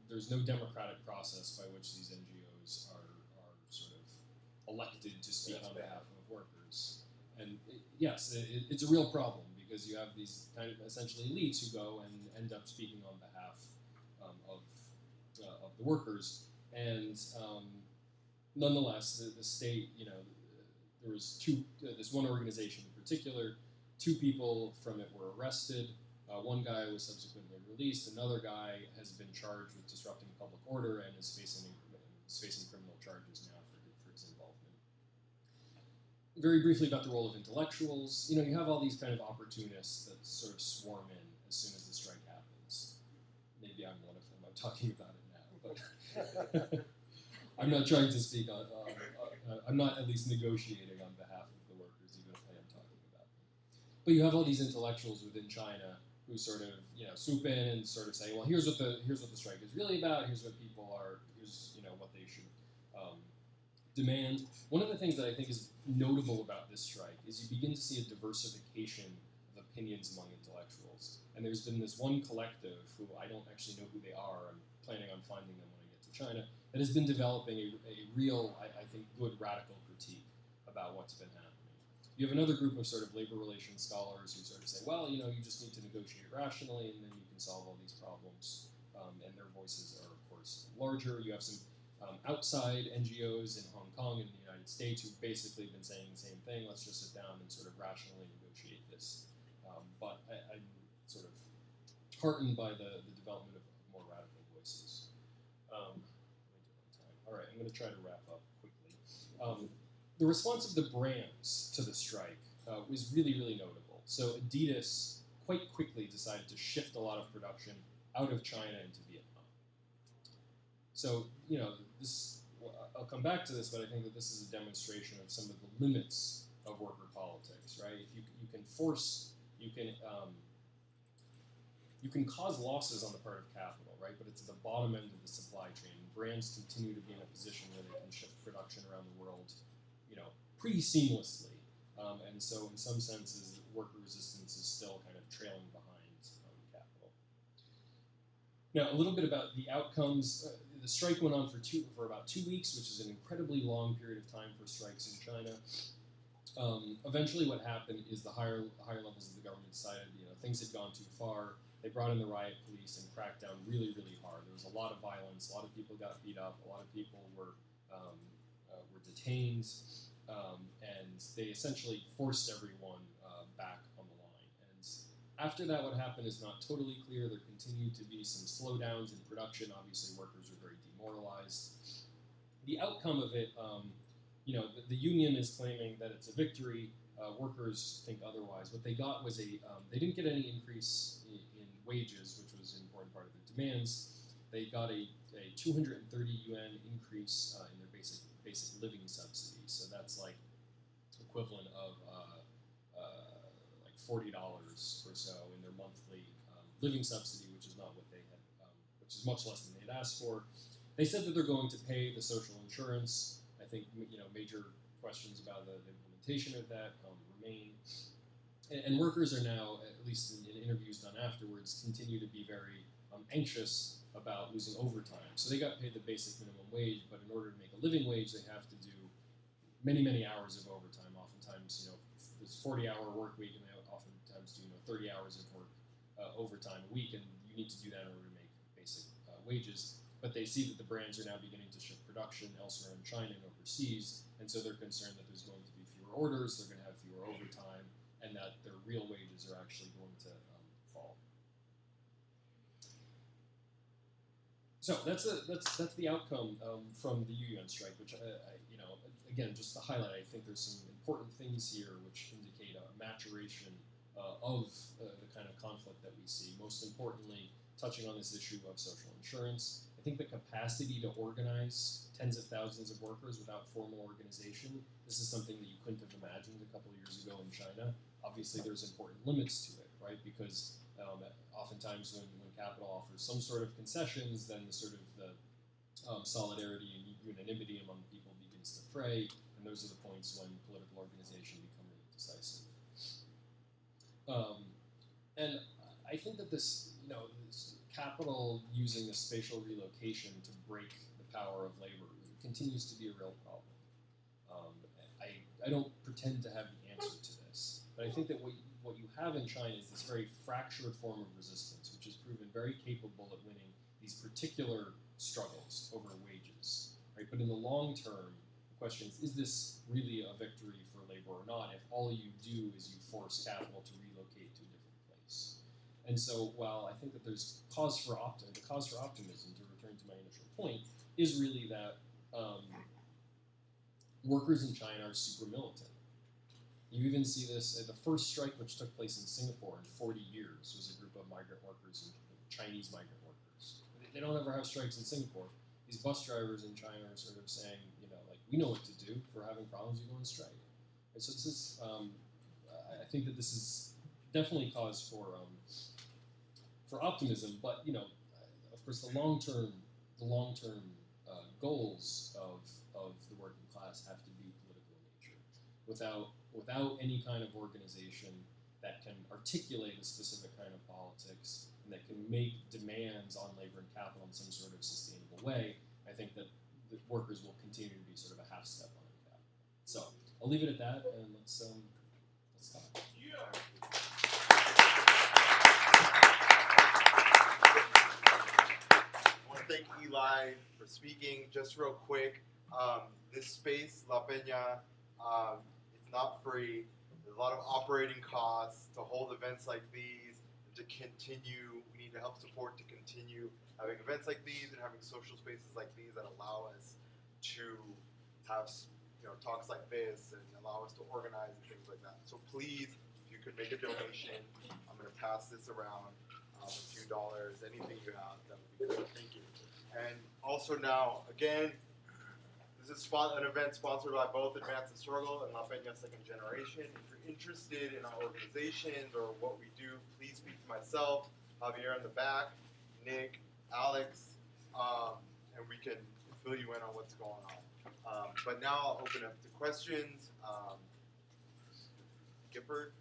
there's no democratic process by which these NGOs are sort of elected to speak on behalf of workers. And it's a real problem because you have these kind of essentially elites who go and end up speaking on behalf of the workers. And nonetheless, the state, there was this one organization in particular, 2 people from it were arrested. One guy was subsequently released. Another guy has been charged with disrupting public order and is facing criminal charges now for his involvement. Very briefly about the role of intellectuals. You have all these kind of opportunists that sort of swarm in as soon as the strike happens. Maybe I'm one of them. I'm talking about it now, but I'm not trying to speak on. I'm not at least negotiating on behalf of the workers, even if I am talking about them. But you have all these intellectuals within China who sort of swoop in and sort of say, well, here's what the strike is really about. Here's what people are. Here's what they should demand. One of the things that I think is notable about this strike is you begin to see a diversification of opinions among intellectuals. And there's been this one collective who I don't actually know who they are. I'm planning on finding them when I get to China. That has been developing a real, I think, good radical critique about what's been happening. You have another group of sort of labor relations scholars who sort of say, well, you just need to negotiate rationally and then you can solve all these problems. and their voices are, of course, larger. You have some outside NGOs in Hong Kong and the United States who've basically been saying the same thing. Let's just sit down and sort of rationally negotiate this. But I'm sort of heartened by the development of more radical voices. All right, I'm going to try to wrap up quickly. The response of the brands to the strike was really, really notable. So Adidas quite quickly decided to shift a lot of production out of China into Vietnam. So, you know, this, I'll come back to this, but I think that this is a demonstration of some of the limits of worker politics, right? If you can force, you can cause losses on the part of capital, right? But it's at the bottom end of the supply chain. Brands continue to be in a position where they can shift production around the world, you know, pretty seamlessly. And so in some senses, worker resistance is still kind of trailing behind capital. Now, a little bit about the outcomes. The strike went on for about 2 weeks, which is an incredibly long period of time for strikes in China. Eventually what happened is the higher levels of the government decided, you know, things had gone too far. They brought in the riot police and cracked down really, really hard. There was a lot of violence. A lot of people got beat up. A lot of people were detained. And they essentially forced everyone back on the line. And after that, what happened is not totally clear. There continued to be some slowdowns in production. Obviously, workers were very demoralized. The outcome of it, you know, the union is claiming that it's a victory. Workers think otherwise. What they got was they didn't get any increase in wages, which was an important part of their demands. They got a 230 yuan increase in their basic living subsidy. So that's like equivalent of like $40 or so in their monthly living subsidy, which is not what they had, which is much less than they had asked for. They said that they're going to pay the social insurance. I think, you know, major questions about the implementation of that remain. And workers are now, at least in interviews done afterwards, continue to be very anxious about losing overtime. So they got paid the basic minimum wage, but in order to make a living wage, they have to do many, many hours of overtime. Oftentimes, you know, there's 40-hour work week, and they oftentimes do, you know, 30 hours of work overtime a week, and you need to do that in order to make basic wages. But they see that the brands are now beginning to shift production elsewhere in China and overseas, and so they're concerned that there's going to be fewer orders, they're going to have fewer overtime, and that their real wages are actually going to fall. So that's the outcome from the UN strike, which you know, again, just to highlight, I think there's some important things here which indicate a maturation of the kind of conflict that we see. Most importantly, touching on this issue of social insurance, I think the capacity to organize tens of thousands of workers without formal organization, this is something that you couldn't have imagined a couple of years ago in China. Obviously, there's important limits to it, right? Because oftentimes when capital offers some sort of concessions, then the sort of the solidarity and unanimity among people begins to fray, and those are the points when political organization become really decisive. And I think that this, you know, this capital using the spatial relocation to break the power of labor continues to be a real problem. I don't pretend to have the answer to this, but I think that what you have in China is this very fractured form of resistance, which has proven very capable at winning these particular struggles over wages, right? But in the long term, the question is this really a victory for labor or not if all you do is you force capital to relocate to a different place? And so while I think that there's cause for optimism, to return to my initial point, is really that workers in China are super militant. You even see this at the first strike, which took place in Singapore in 40 years, was a group of migrant workers, and Chinese migrant workers. They don't ever have strikes in Singapore. These bus drivers in China are sort of saying, you know, like, we know what to do. If we're having problems, we go on strike. And so this is, I think that this is definitely cause for optimism, but, you know, of course, the long-term goals of the working class have to be political in nature. Without any kind of organization that can articulate a specific kind of politics and that can make demands on labor and capital in some sort of sustainable way, I think that the workers will continue to be sort of a half step on capital. So I'll leave it at that, and let's talk. Eli, for speaking. Just real quick, this space, La Peña, it's not free. There's a lot of operating costs to hold events like these, to continue. We need to help support to continue having events like these and having social spaces like these that allow us to have talks like this and allow us to organize and things like that. So please, if you could make a donation, I'm going to pass this around. A few dollars, anything you have, that would be great. Thank you. And also now, again, this is an event sponsored by both Advance and Struggle and La Peña Second Generation. If you're interested in our organizations or what we do, please speak to myself, Javier in the back, Nick, Alex, and we can fill you in on what's going on. But now I'll open up to questions. Gifford?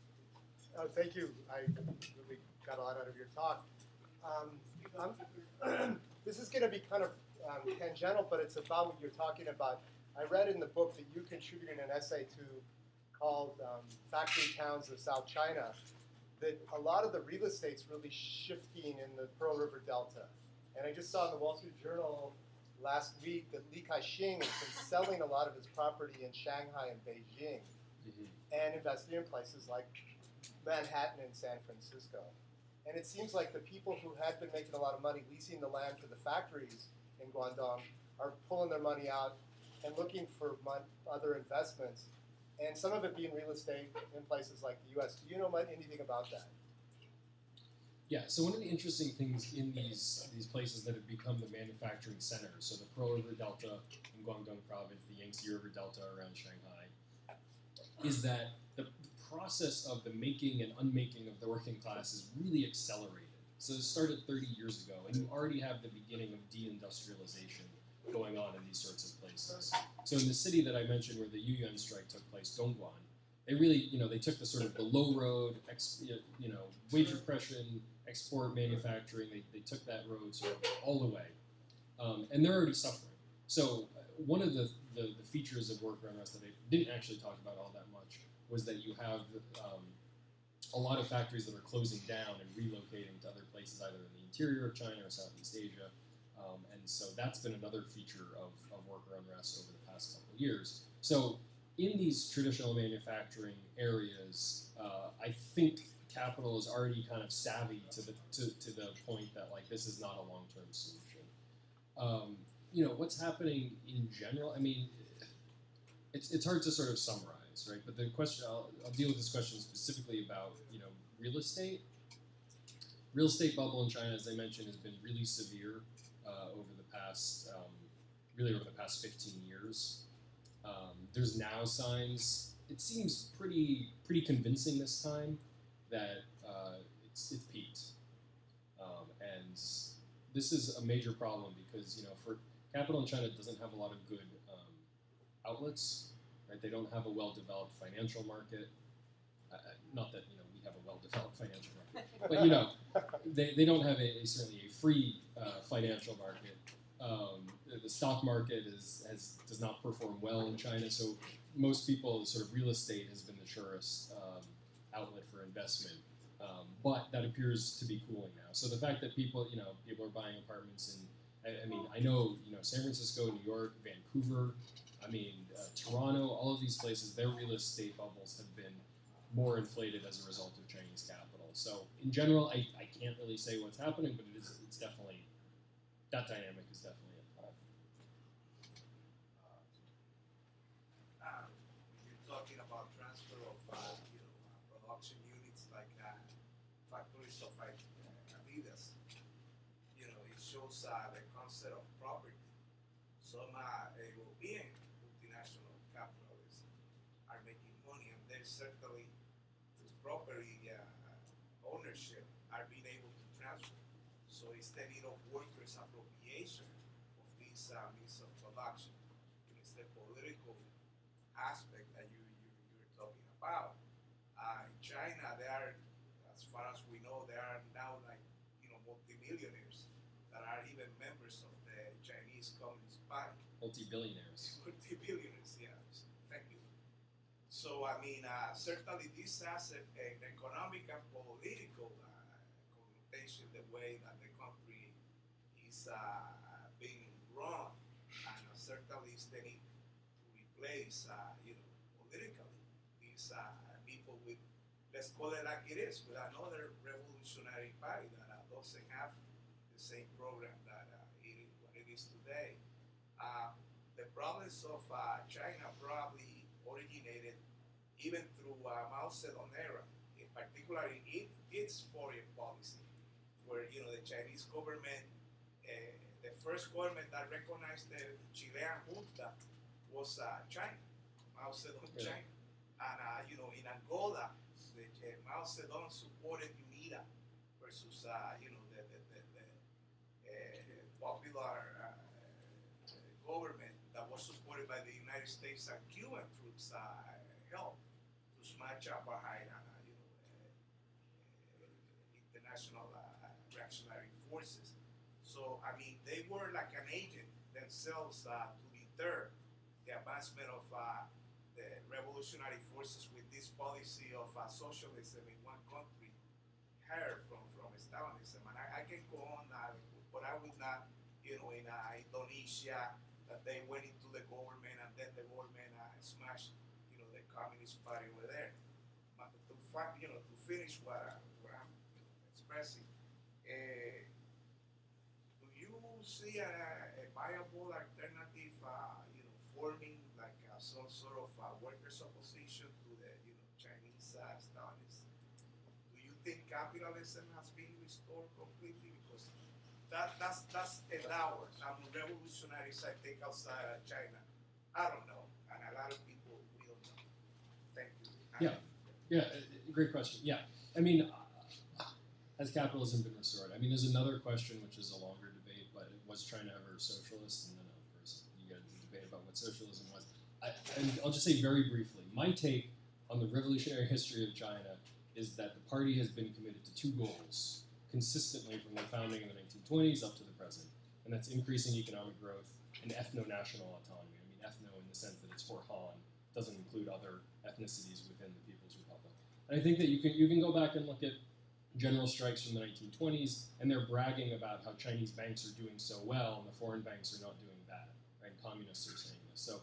Thank you. I really got a lot out of your talk. This is going to be kind of tangential, but it's about what you're talking about. I read in the book that you contributed an essay to called Factory Towns of South China, that a lot of the real estate's really shifting in the Pearl River Delta. And I just saw in the Wall Street Journal last week that Li Ka-shing has been selling a lot of his property in Shanghai and Beijing and investing in places like Manhattan and San Francisco. And it seems like the people who had been making a lot of money leasing the land to the factories in Guangdong are pulling their money out and looking for other investments, and some of it being real estate in places like the U.S. Do you know anything about that? Yeah, so one of the interesting things in these places that have become the manufacturing centers, so the Pearl River Delta in Guangdong Province, the Yangtze River Delta around Shanghai, is that the process of the making and unmaking of the working class is really accelerated. So it started 30 years ago, and you already have the beginning of deindustrialization going on in these sorts of places. So in the city that I mentioned where the Yuyuan strike took place, Dongguan, they really, they took the sort of the low road, wage repression, export manufacturing, they took that road sort of all the way. And they're already suffering. So one of the features of worker unrest that I didn't actually talk about all that much was that you have a lot of factories that are closing down and relocating to other places, either in the interior of China or Southeast Asia. And so that's been another feature of worker unrest over the past couple of years. So in these traditional manufacturing areas, I think capital is already kind of savvy to the point that this is not a long-term solution. What's happening in general, I mean, it's hard to sort of summarize, right? But the question, I'll deal with this question specifically about, real estate. Real estate bubble in China, as I mentioned, has been really severe over the past 15 years. There's now signs, it seems pretty convincing this time, that it's peaked. And this is a major problem because, for capital in China doesn't have a lot of good outlets, right? They don't have a well-developed financial market. Not that, we have a well-developed financial market, but, they don't have certainly a free financial market. The stock market does not perform well in China, so most people, sort of real estate has been the surest outlet for investment. But that appears to be cooling now. So the fact that people are buying apartments I know, San Francisco, New York, Vancouver, Toronto, all of these places, their real estate bubbles have been more inflated as a result of Chinese capital. So in general, I can't really say what's happening, but it's definitely, that dynamic is definitely at play. You're talking about transfer of production units like factories of Adidas. It shows the concept of property. Some European multinational capitalists are making money, and they certainly, this property ownership, are being able to transfer. So instead of workers' appropriation of these means of production, it's the political aspect that you're talking about. In China, there are, as far as we know, there are now multimillionaires that are even members of the Chinese Communist Party. Multi-billionaires. Multi-billionaires, yes. Thank you. So, certainly this has an economic and political connotation, the way that the country is been wrong, and certainly they need to replace, politically, these people with, let's call it like it is, with another revolutionary party that doesn't have the same program that what it is today. The problems of China probably originated even through Mao Zedong era, in particular in its foreign policy, where the Chinese government, the first government that recognized the Chilean junta was China, Mao Zedong China, and in Angola, Mao Zedong supported UNITA versus the popular government that was supported by the United States and Cuban troops help to smash apartheid and international reactionary forces. So I mean, they were like an agent themselves to deter the advancement of the revolutionary forces with this policy of socialism in one country, heard from Stalinism. And I can go on, but I would not, in Indonesia, that they went into the government and then the government smashed, the Communist Party over there. But to finish what I'm expressing, do you see a viable alternative, forming like some sort of workers' opposition to the, Chinese Stalinists? Do you think capitalism has been restored completely? Because that's a dour, revolutionaries I think outside of China. I don't know, and a lot of people we don't know. Thank you. Yeah, great question. Yeah, I mean, has capitalism been restored? I mean, there's another question which is a longer debate, but was China ever socialist? And then, of course, you get into the debate about what socialism was. And I'll just say very briefly, my take on the revolutionary history of China is that the party has been committed to two goals consistently from the founding in the 1920s up to the present, and that's increasing economic growth and ethno-national autonomy. I mean, ethno in the sense that it's for Han, doesn't include other ethnicities within the People's Republic. And I think that you can go back and look at general strikes from the 1920s, and they're bragging about how Chinese banks are doing so well and the foreign banks are not doing bad, right? Communists are saying this. So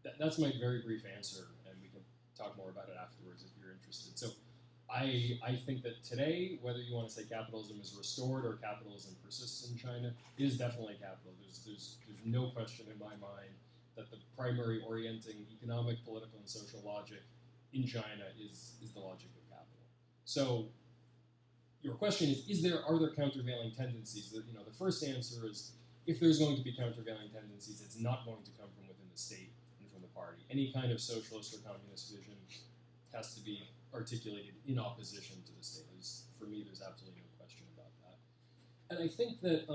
that's my very brief answer, and we can talk more about it afterwards if you're interested. So I think that today, whether you want to say capitalism is restored or capitalism persists in China, it is definitely capital. There's no question in my mind that the primary orienting economic, political, and social logic in China is the logic of capital. So your question is are there countervailing tendencies? The first answer is, if there's going to be countervailing tendencies, it's not going to come from within the state and from the party. Any kind of socialist or communist vision has to be articulated in opposition to the state. For me, there's absolutely no question about that. And I think that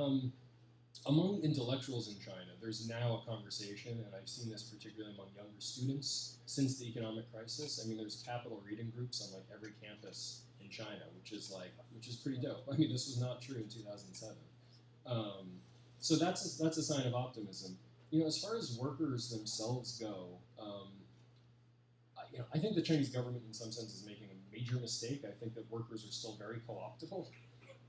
among intellectuals in China, there's now a conversation, and I've seen this particularly among younger students since the economic crisis. I mean, there's capital reading groups on like every campus in China, which is pretty dope. I mean, this was not true in 2007. So that's a sign of optimism. As far as workers themselves go, I think the Chinese government, in some sense, is making a major mistake. I think that workers are still very co-optable,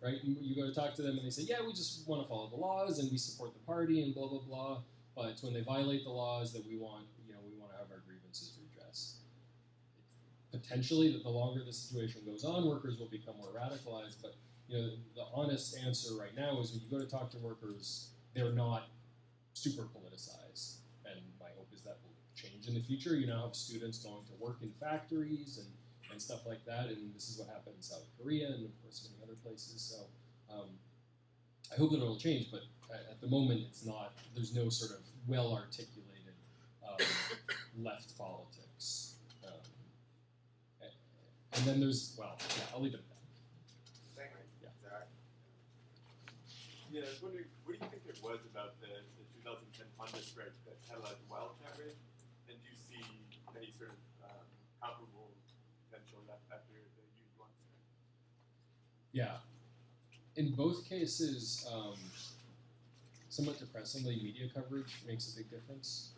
right? You go to talk to them, and they say, "Yeah, we just want to follow the laws, and we support the party, and blah blah blah." But it's when they violate the laws that we want to have our grievances redressed. Potentially, that the longer the situation goes on, workers will become more radicalized. But the honest answer right now is when you go to talk to workers, they're not super politicized. And my hope is that will change in the future. You now have students going to work in factories and stuff like that, and this is what happened in South Korea and, of course, many other places. So I hope that it'll change, but at the moment, it's not. There's no sort of well-articulated left politics. And then I'll leave it at that. Thank you. Yeah. Zach. Yeah, I was wondering, what do you think it was about the 2010 Honda strike that catalyzed the wildcat rate? And do you see any sort of comparable potential after the U1 strike? Yeah. In both cases, somewhat depressingly, media coverage makes a big difference,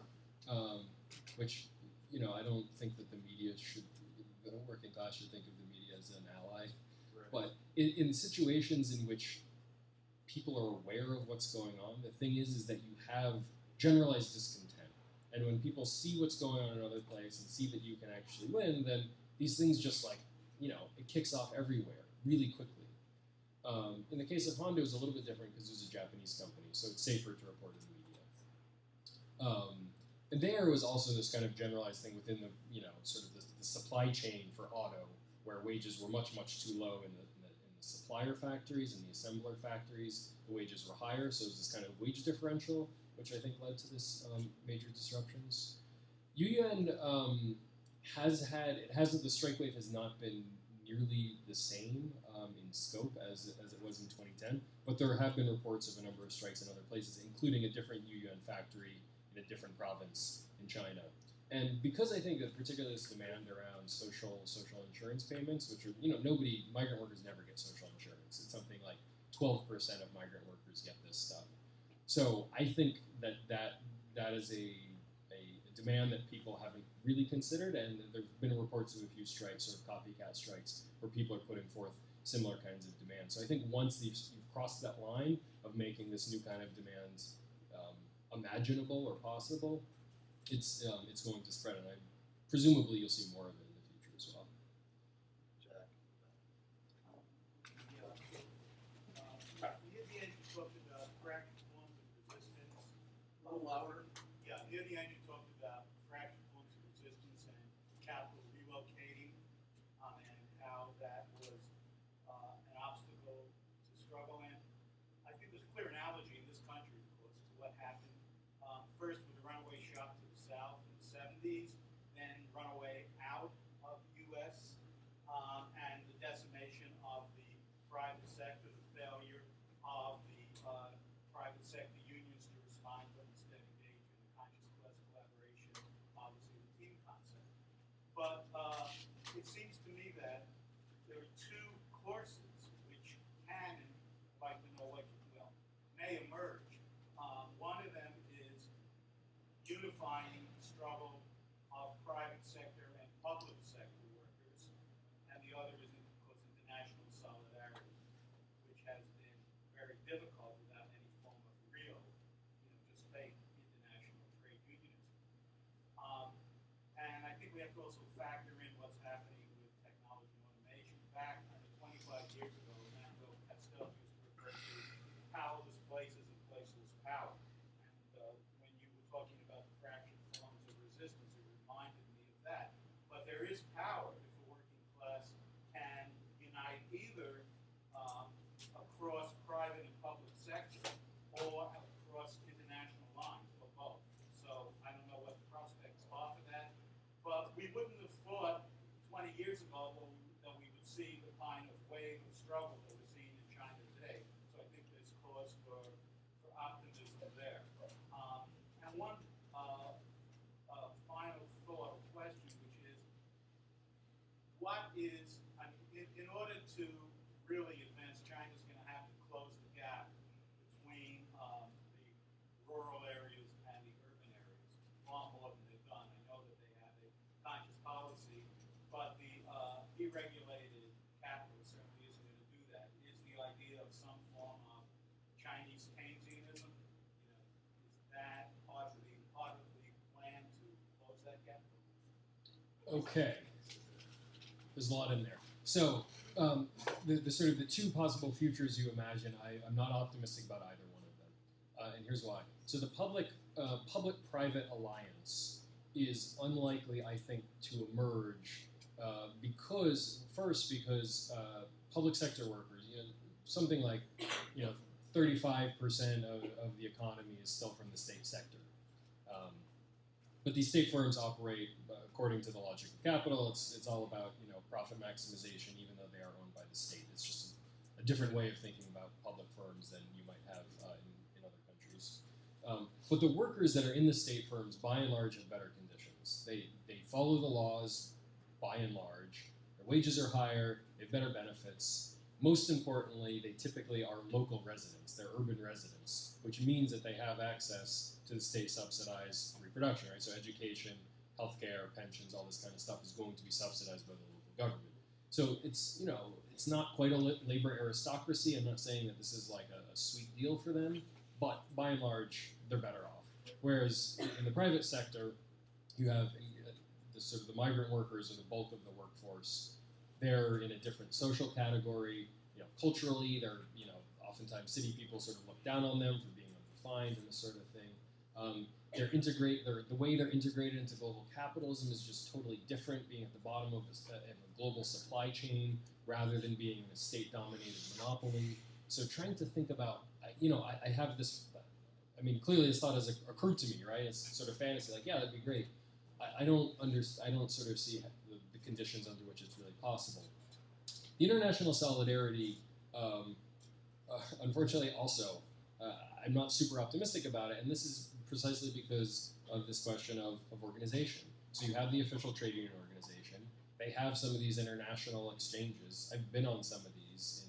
which, I don't think that the media the working class should think of the media as an ally. Right. But in situations in which people are aware of what's going on. The thing is that you have generalized discontent. And when people see what's going on in another place and see that you can actually win, then these things just like, it kicks off everywhere really quickly. In the case of Honda, it was a little bit different because it was a Japanese company, so it's safer to report in the media. And there was also this kind of generalized thing within the, sort of the supply chain for auto, where wages were much, much too low in the supplier factories and the assembler factories. The wages were higher, so it was this kind of wage differential, which I think led to this major disruptions. Yuan the strike wave has not been nearly the same in scope as it was in 2010, but there have been reports of a number of strikes in other places, including a different Yuan factory in a different province in China. And because I think that particularly this demand around social insurance payments, which are, migrant workers never get social insurance. It's something like 12% of migrant workers get this stuff. So I think that is a demand that people haven't really considered, and there have been reports of a few strikes, sort of copycat strikes, where people are putting forth similar kinds of demands. So I think once you've crossed that line of making this new kind of demand imaginable or possible, it's going to spread, and presumably you'll see more of it in the future as well. Jack. Near the end, you talked about fractured forms of resistance. A little louder. Yeah, near the end, you talked about fractured forms of resistance and capital relocating, and how that was an obstacle to struggle in. I think there's a clear analogy in this country, of course, to what happened first with the runaway shock to the South in the 70s, then runaway out of the U.S., and the decimation of the private sector, the failure of the private sector unions to respond, but instead engage in the conscious class collaboration, obviously the team concept. But it seems to me that there are two courses which can, and I'd like to know what you will, may emerge. One of them is unifying the struggle of private sector and public sector workers, and the other is, of course, international solidarity, which has been very difficult without any form of real, just fake international trade unionism. And I think we have to also factor in what's happening with technology and automation. Back 25 years ago, Manuel Castells used to refer to powerless places and placeless power. And when you were talking about the fractured forms of resistance, it reminded me of that. But there is power if the working class can unite either across private and public sector or across international lines, or both. So I don't know what the prospects are for that. But we wouldn't have thought 20 years ago that we would see the kind of wave of struggle that we're seeing in China today. So I think there's cause for optimism there. And one final thought or question, which is, in order to really advance, China's going to have to close the gap between the rural areas and the urban areas, far more than they've done. I know that they have a conscious policy, but the deregulated capital certainly isn't going to do that. Is the idea of some form of Chinese Keynesianism, is that part of the plan to close that gap? Okay, there's a lot in there. So the sort of the two possible futures you imagine, I'm not optimistic about either one of them, and here's why. So the public-private alliance is unlikely, I think, to emerge because public sector workers, something like 35% of the economy is still from the state sector. But these state firms operate according to the logic of capital. It's all about profit maximization, even though they are owned by the state. It's just a different way of thinking about public firms than you might have in other countries. But the workers that are in the state firms, by and large, have better conditions. They follow the laws, by and large. Their wages are higher. They have better benefits. Most importantly, they typically are local residents. They're urban residents, which means that they have access to the state-subsidized reproduction, right? So education, healthcare, pensions, all this kind of stuff is going to be subsidized by the local government. So it's it's not quite a labor aristocracy. I'm not saying that this is like a sweet deal for them, but by and large, they're better off. Whereas in the private sector, you have the sort of the migrant workers are the bulk of the workforce. They're in a different social category. Culturally, they're oftentimes city people sort of look down on them for being unrefined and this sort of thing. The way they're integrated into global capitalism is just totally different, being at the bottom of a global supply chain rather than being in a state-dominated monopoly. So trying to think about, I have this, clearly this thought has occurred to me, right? It's sort of fantasy, like, yeah, that'd be great. I don't sort of see the conditions under which it's really possible. The international solidarity, unfortunately, also, I'm not super optimistic about it, and this is precisely because of this question of organization. So you have the official trade union organization. They have some of these international exchanges. I've been on some of these,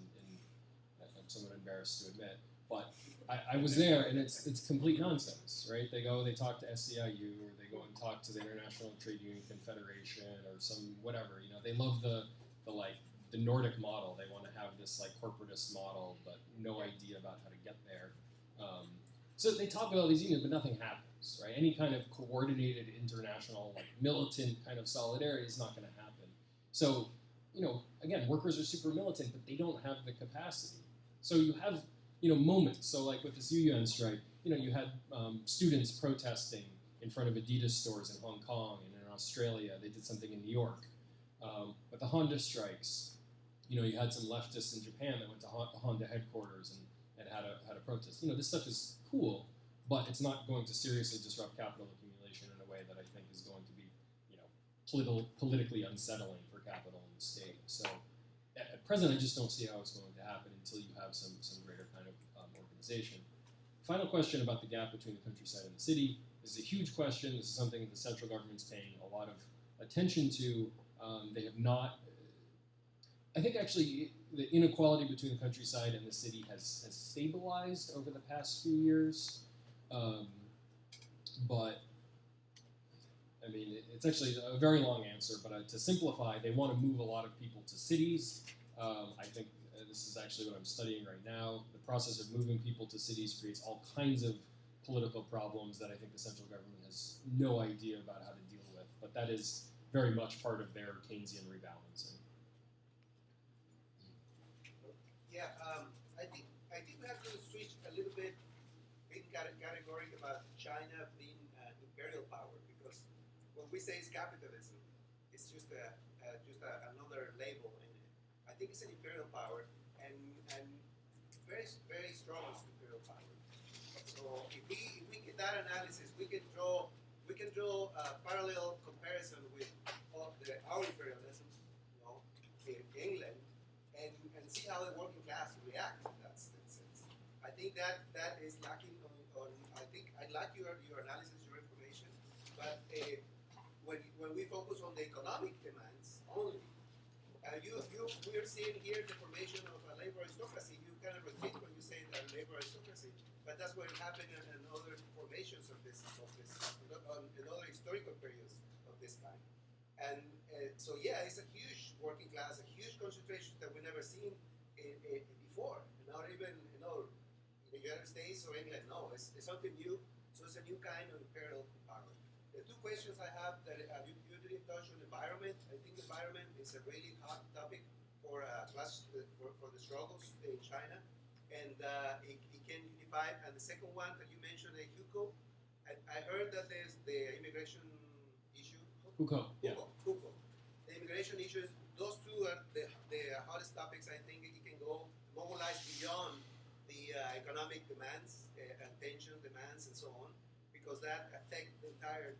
I'm somewhat embarrassed to admit, but I was there, and it's complete nonsense, right? They talk to SCIU, or they go and talk to the International Trade Union Confederation, or some whatever. They love the Nordic model. They want to have this like corporatist model, but no idea about how to get there. So they talk about all these unions, but nothing happens, right? Any kind of coordinated international, militant kind of solidarity is not going to happen. So, again, workers are super militant, but they don't have the capacity. So you have, moments. So like with this UUN strike, you had students protesting in front of Adidas stores in Hong Kong and in Australia. They did something in New York. With the Honda strikes, you had some leftists in Japan that went to Honda headquarters and had a protest. This stuff is cool, but it's not going to seriously disrupt capital accumulation in a way that I think is going to be, politically unsettling for capital in the state. So at present, I just don't see how it's going to happen until you have some greater kind of organization. Final question about the gap between the countryside and the city. This is a huge question. This is something the central government's paying a lot of attention to. They have not. I think actually the inequality between the countryside and the city has stabilized over the past few years, but it's actually a very long answer. But to simplify, they want to move a lot of people to cities. I think this is actually what I'm studying right now. The process of moving people to cities creates all kinds of political problems that I think the central government has no idea about how to deal with. But that is very much part of their Keynesian rebalancing. Yeah, I think we have to switch a little bit in category about China being imperial power, because when we say it's capitalism, it's just another label in it. I think it's an imperial power, and very very strong imperial power. So if we get that analysis, we can draw a parallel comparison with our imperialism, in England, and see how the working class reacts in that sense. I think that is lacking on I think I like your analysis, your information, but when we focus on the economic demands only, we're seeing here the formation of a labor aristocracy. You kind of repeat when you say that labor aristocracy, but that's what happened in other formations of this in other historical periods of this kind. And so yeah, it's a huge working class, a huge concentration that we've never seen before, not even in the United States or England. No, it's something new. So it's a new kind of imperial power. The two questions I have that you didn't touch on environment. I think environment is a really hot topic for for the struggles in China, and it can unify. And the second one that you mentioned, Hugo, I heard that there's the immigration issue. Hugo, yeah. Hugo. The immigration issues, those two are the hottest topics. I think it can mobilize beyond the economic demands and pension demands and so on, because that affect the entire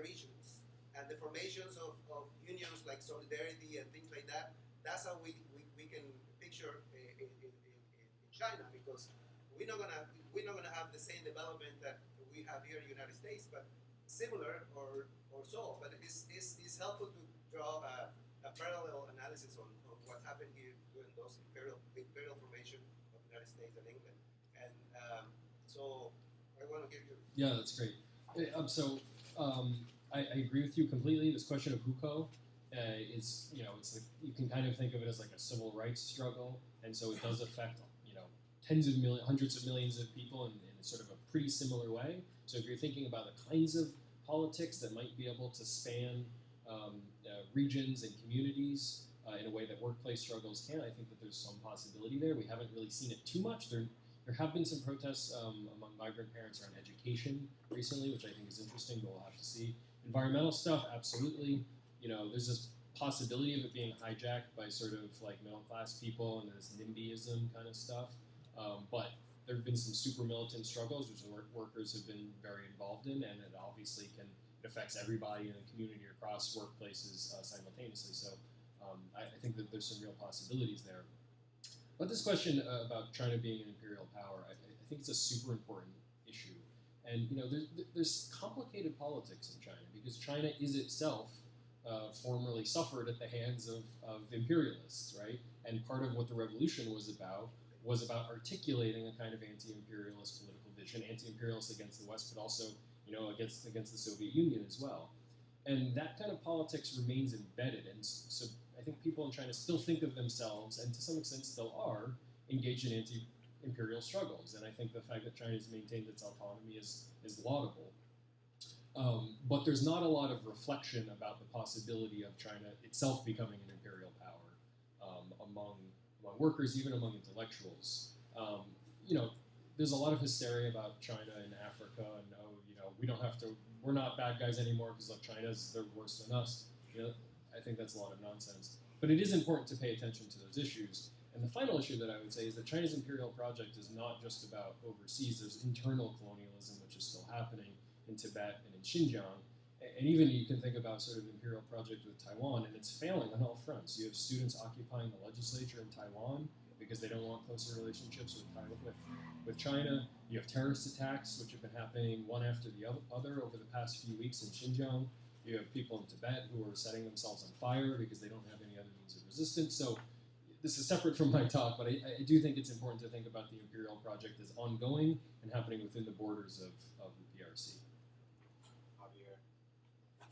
regions. And the formations of unions like Solidarity and things like that, that's how we can picture in China, because we're not gonna have the same development that we have here in the United States, but similar or so. But it's helpful to draw a parallel analysis on what happened here during those imperial formation of the United States and England. And so I want to hear you. Yeah, that's great. I agree with you completely. This question of hukou it's it's like, you can kind of think of it as like a civil rights struggle, and so it does affect tens of millions, hundreds of millions of people in sort of a pretty similar way. So if you're thinking about the kinds of politics that might be able to span regions and communities in a way that workplace struggles can, I think that there's some possibility there. We haven't really seen it too much. There have been some protests among migrant parents around education recently, which I think is interesting, but we'll have to see. Environmental stuff, absolutely. There's this possibility of it being hijacked by sort of like middle-class people and this NIMBYism kind of stuff. But there have been some super militant struggles, which the workers have been very involved in, and it obviously it affects everybody in the community across workplaces simultaneously. So I think that there's some real possibilities there. But this question about China being an imperial power, I think it's a super important issue. And there's complicated politics in China because China is itself formerly suffered at the hands of imperialists, right? And part of what the revolution was about articulating a kind of anti-imperialist political vision, anti-imperialist against the West, but also against the Soviet Union as well. And that kind of politics remains embedded, and so I think people in China still think of themselves, and to some extent still are, engaged in anti-imperial struggles. And I think the fact that China has maintained its autonomy is laudable. But there's not a lot of reflection about the possibility of China itself becoming an imperial power among workers, even among intellectuals. There's a lot of hysteria about China and Africa, and we're not bad guys anymore because they're worse than us. I think that's a lot of nonsense. But it is important to pay attention to those issues. And the final issue that I would say is that China's imperial project is not just about overseas. There's internal colonialism, which is still happening in Tibet and in Xinjiang. And even you can think about sort of imperial project with Taiwan, and it's failing on all fronts. You have students occupying the legislature in Taiwan because they don't want closer relationships with China. You have terrorist attacks, which have been happening one after the other over the past few weeks in Xinjiang. You have people in Tibet who are setting themselves on fire because they don't have any other means of resistance. So this is separate from my talk, but I do think it's important to think about the imperial project as ongoing and happening within the borders of the PRC. Javier.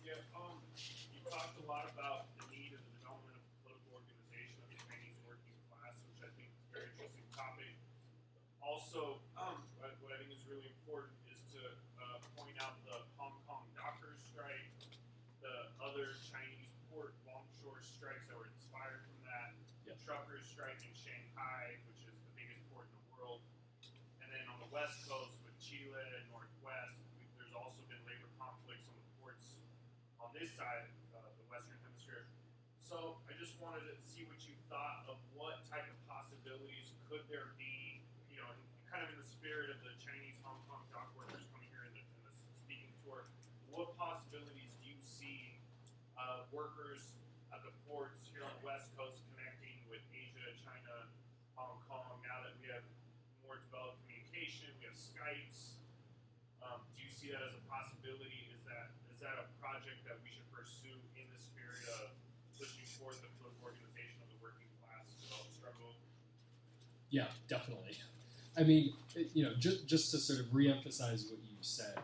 Yeah, you talked a lot about the need of the development of political organization of the Chinese working class, which I think is a very interesting topic. Also, what I think is really important is to point out the Hong Kong dockers strike, the other Chinese port longshore strikes that were inspired from that, the truckers strike in Shanghai, which is the biggest port in the world, and then on the west coast with Chile and Northwest, there's also been labor conflicts on the ports on this side of the Western Hemisphere. So I just wanted to see what you thought of what type of possibilities could there be, kind of in the spirit of the Chinese Hong Kong dock workers coming here in the speaking tour. What possibilities do you see workers at the ports here on the West Coast connecting with Asia, China, Hong Kong, now that we have more developed communication, we have Skypes? Do you see that as a possibility? Is that a project that we should pursue in the spirit of pushing forward the political organization of the working class struggle? Yeah, definitely. I mean, just to sort of reemphasize what you said,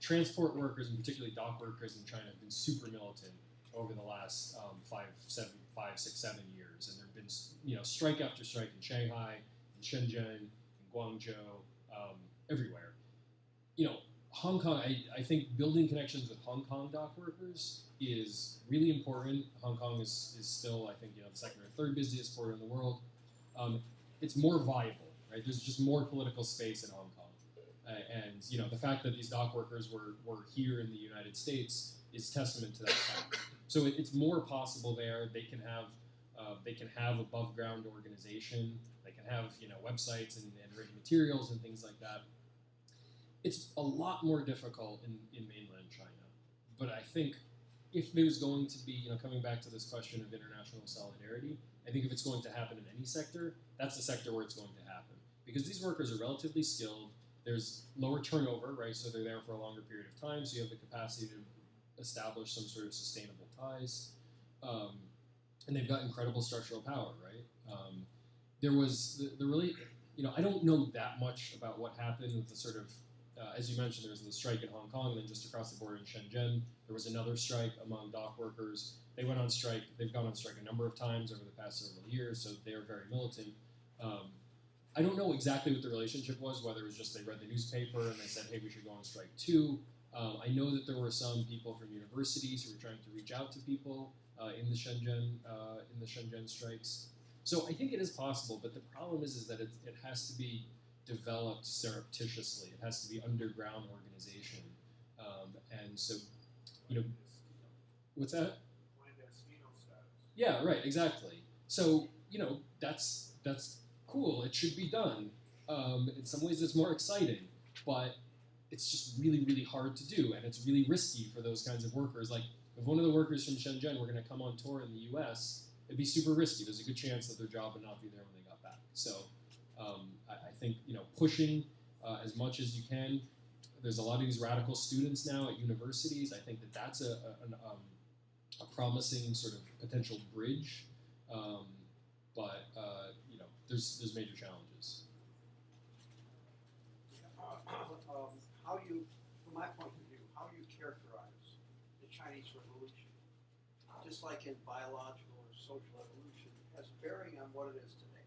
transport workers, and particularly dock workers in China, have been super militant over the last 5, 6, 7 years, and there have been strike after strike in Shanghai, in Shenzhen, in Guangzhou, everywhere. Hong Kong, I think building connections with Hong Kong dock workers is really important. Hong Kong is still, I think, the second or third busiest port in the world. It's more viable, right? There's just more political space in Hong Kong. And the fact that these dock workers were here in the United States is testament to that fact. So it's more possible there. They can have above ground organization. They can have websites and written materials and things like that. It's a lot more difficult in mainland China. But I think if there's going to be, coming back to this question of international solidarity, I think if it's going to happen in any sector, that's the sector where it's going to happen. Because these workers are relatively skilled. There's lower turnover, right? So they're there for a longer period of time. So you have the capacity to establish some sort of sustainable ties. And they've got incredible structural power, right? There was the really, I don't know that much about what happened with the sort of as you mentioned, there was the strike in Hong Kong, and then just across the border in Shenzhen, there was another strike among dock workers. They went on strike. They've gone on strike a number of times over the past several years, so they are very militant. I don't know exactly what the relationship was, whether it was just they read the newspaper and they said, hey, we should go on strike too. I know that there were some people from universities who were trying to reach out to people in the Shenzhen strikes. So I think it is possible, but the problem is that it has to be developed surreptitiously. It has to be underground organization. And so, what's that? Clandestino status. Yeah, right, exactly. So, that's cool. It should be done. In some ways, it's more exciting, but it's just really, really hard to do, and it's really risky for those kinds of workers. Like, if one of the workers from Shenzhen were going to come on tour in the U.S., it'd be super risky. There's a good chance that their job would not be there when they got back. So, I think pushing as much as you can. There's a lot of these radical students now at universities. I think that's a promising sort of potential bridge, but there's major challenges. How do you, from my point of view, how do you characterize the Chinese Revolution? Just like in biological or social evolution, has bearing on what it is today.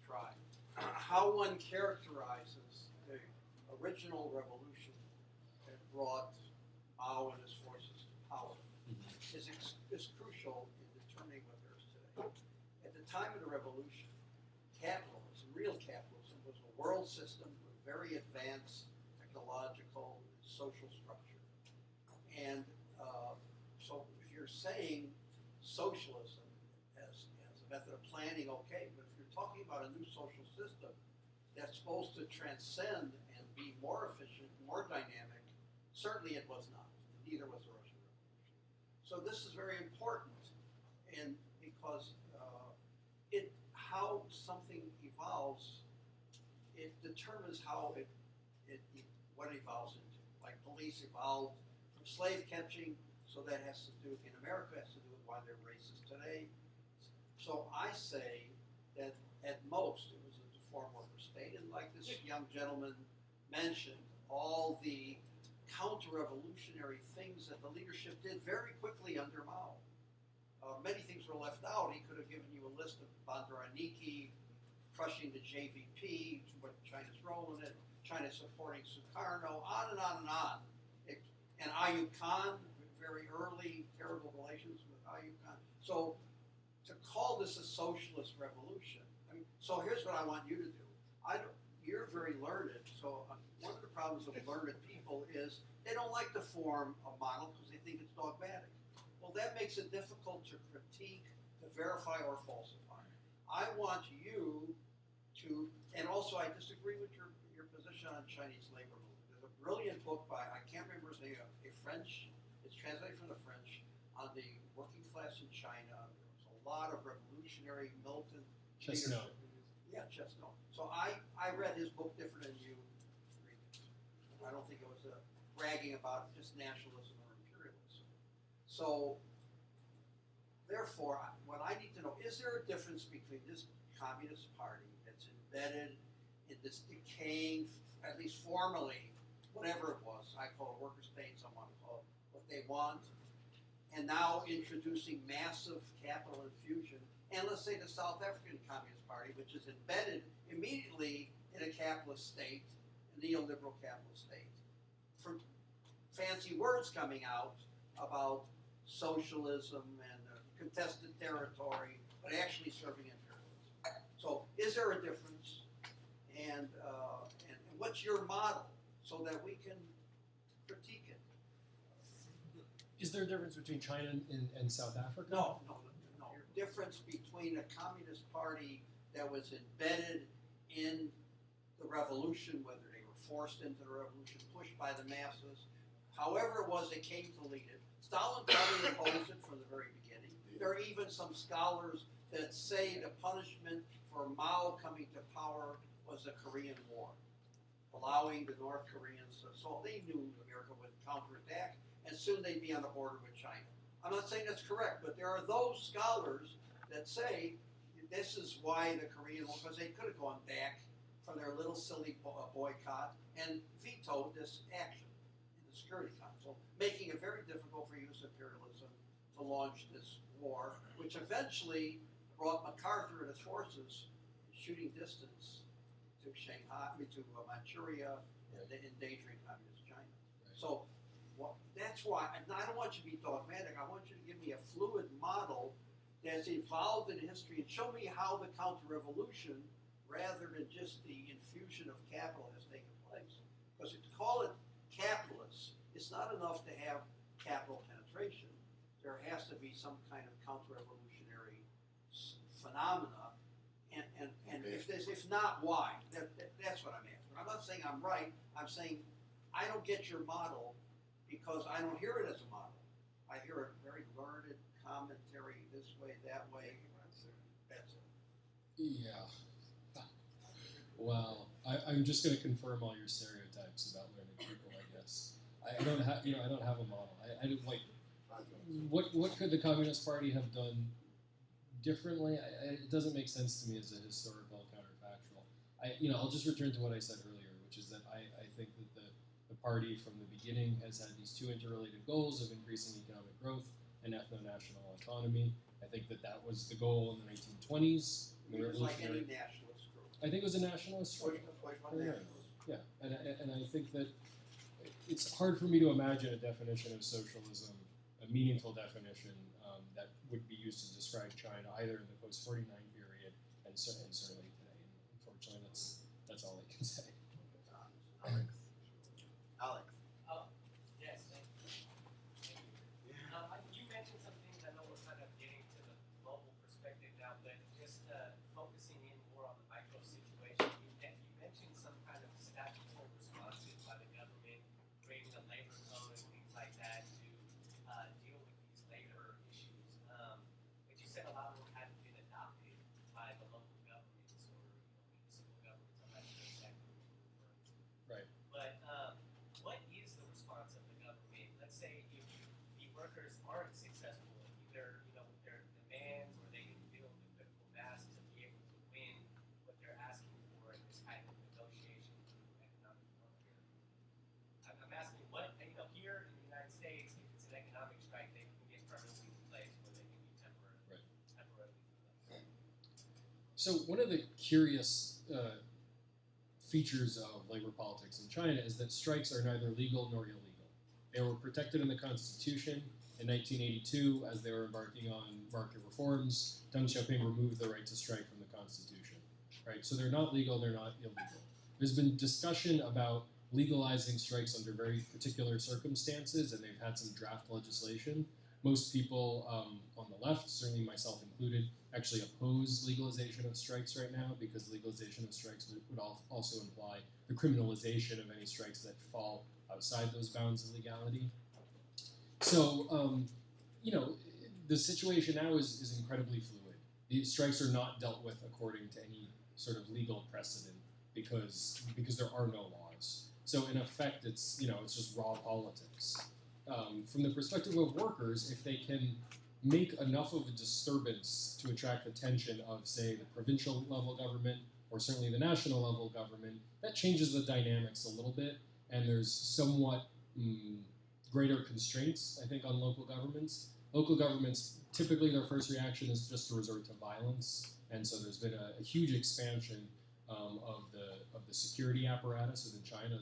Try. How one characterizes the original revolution that brought Mao and his forces to power is crucial in determining what there is today. At the time of the revolution, capitalism, real capitalism, was a world system with very advanced technological and social structure. And so if you're saying socialism as a method of planning, okay, but if you're talking about a new social system that's supposed to transcend and be more efficient, more dynamic, certainly it was not. Neither was the Russian Revolution. So this is very important, and because how something evolves, it determines what it evolves into. Like police evolved from slave catching, so that has to do, in America, has to do with why they're racist today. So I say that at most it was a deformed worker state, and like this young gentleman mentioned, all the counter-revolutionary things that the leadership did very quickly under Mao. Many things were left out. He could have given you a list of Bandaraniki, crushing the JVP, what China's role in it, China supporting Sukarno, on and on and on. And Ayub Khan, very early, terrible relations with Ayub Khan. So to call this a socialist revolution, so here's what I want you to do. You're very learned, so one of the problems of learned people is they don't like to form a model because they think it's dogmatic. Well, that makes it difficult to critique, to verify, or falsify. I want you to, and also I disagree with your position on Chinese labor movement. There's a brilliant book by, I can't remember his name, a French, it's translated from the French, on the working class in China. There was a lot of revolutionary militant leadership. Yeah, Chestnut. So I read his book different than you read it. I don't think it was bragging about just nationalism or imperialism. So, therefore, what I need to know, is there a difference between this Communist Party that's embedded in this decaying, at least formally, whatever it was, I call it worker state, some want to call it what they want, and now introducing massive capital infusion, and let's say the South African Communist Party, which is embedded immediately in a capitalist state, a neoliberal capitalist state, for fancy words coming out about socialism and contested territory, but actually serving imperialism. So is there a difference? And what's your model so that we can critique it? Is there a difference between China and South Africa? No. Difference between a communist party that was embedded in the revolution, whether they were forced into the revolution, pushed by the masses, however it was they came to lead it. Stalin probably opposed it from the very beginning. There are even some scholars that say the punishment for Mao coming to power was the Korean War, allowing the North Koreans, so they knew America would counterattack, and soon they'd be on the border with China. I'm not saying that's correct, but there are those scholars that say this is why the Korean War, because they could have gone back for their little silly boycott and vetoed this action in the Security Council, making it very difficult for U.S. imperialism to launch this war, which eventually brought MacArthur and his forces shooting distance to Shanghai, to Manchuria, and endangering communist China. So that's why, and I don't want you to be dogmatic, I want you to give me a fluid model that's evolved in history and show me how the counter-revolution, rather than just the infusion of capital, has taken place. Because to call it capitalist, it's not enough to have capital penetration. There has to be some kind of counter-revolutionary phenomena, and if not, why? That's what I'm after. I'm not saying I'm right. I'm saying I don't get your model because I don't hear it as a model. I hear a very learned commentary this way, that way. That's it. Yeah. Well, I'm just going to confirm all your stereotypes about learned people, I guess. I don't have, I don't have a model. I don't like. What could the Communist Party have done differently? It doesn't make sense to me as a historical counterfactual. I'll just return to what I said earlier, which is that I think that the party from the beginning has had these two interrelated goals of increasing economic growth and ethno-national autonomy. I think that was the goal in the 1920s. It was like any nationalist group. I think it was a nationalist struggle. Yeah. Yeah, and I think that it's hard for me to imagine a definition of socialism, a meaningful definition that would be used to describe China either in the post-49 period and certainly today. And unfortunately, that's all I can say. Alex. Alex. Yes, thank you. You mentioned some things. I know we're kind of getting to the global perspective now, but just focusing in more on the micro situation. You mentioned some kind of statutory responses by the government, creating a labor code and things like that to deal with these labor issues. But you said a lot of them haven't been adopted by the local governments or municipal governments. I'm not sure exactly what you're referring to. Right. But what is the response of the government? Let's say if the workers aren't successful in either, with their demands, or they didn't build the critical mass to be able to win what they're asking for in this kind of negotiation through economic warfare. I'm asking what, here in the United States, if it's an economic strike, they can get permanently replaced, or they can be temporarily replaced. So one of the curious features of labor politics in China is that strikes are neither legal nor illegal. They were protected in the Constitution in 1982 as they were embarking on market reforms. Deng Xiaoping removed the right to strike from the Constitution. Right? So they're not legal, they're not illegal. There's been discussion about legalizing strikes under very particular circumstances, and they've had some draft legislation. Most people on the left, certainly myself included, actually oppose legalization of strikes right now because legalization of strikes would also imply the criminalization of any strikes that fall outside those bounds of legality. So, the situation now is incredibly fluid. The strikes are not dealt with according to any sort of legal precedent because there are no laws. So in effect, it's just raw politics. From the perspective of workers, if they can make enough of a disturbance to attract attention of, say, the provincial level government or certainly the national level government, that changes the dynamics a little bit, and there's somewhat greater constraints, I think, on local governments. Local governments, typically their first reaction is just to resort to violence, and so there's been a huge expansion of the security apparatus within China.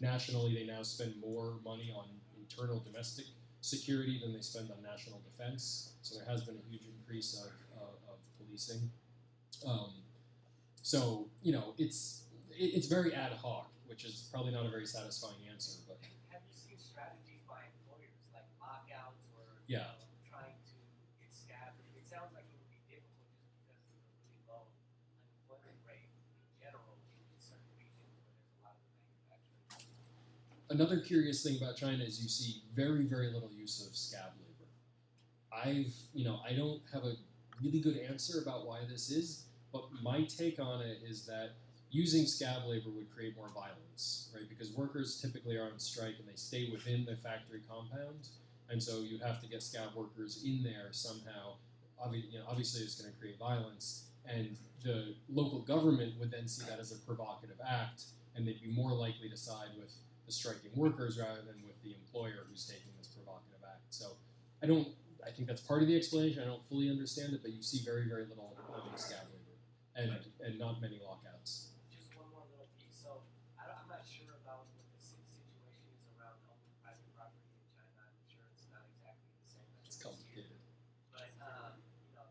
Nationally, they now spend more money on internal domestic security than they spend on national defense. So there has been a huge increase of policing. So it's very ad hoc, which is probably not a very satisfying answer. But have you seen strategies by employers like lockouts or yeah. Trying to get staff? It sounds like it would be difficult just because of the really low unemployment rate in general in certain regions where there's a lot of manufacturing. Another curious thing about China is you see very, very little use of scab labor. I don't have a really good answer about why this is, but my take on it is that using scab labor would create more violence, right? Because workers typically are on strike and they stay within the factory compound, and so you have to get scab workers in there somehow. Obviously, it's going to create violence, And the local government would then see that as a provocative act, and they'd be more likely to side with the striking workers rather than with the employer who's taking this provocative act. So I think that's part of the explanation. I don't fully understand it, but you see very, very little scab labor and not many lockouts. Just one more little piece. So I'm not sure about what the situation is around owning private property in China. I'm sure it's not exactly the same as It's complicated. But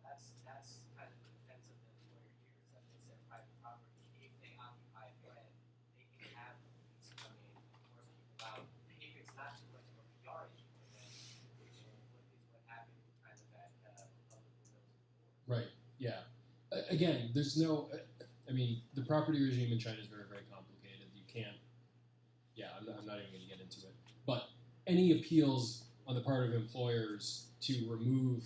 that's kind of the defense of the employer here is that it's their private property. If they occupy land, they can have police come in and force people out. If it's not too much of a PR issue for them, which is what happened kind of at Republic Windows before. Right, yeah. Again, there's no, I mean, the property regime in China is very, very complicated. You can't, I'm not even going to get into it. But any appeals on the part of employers to remove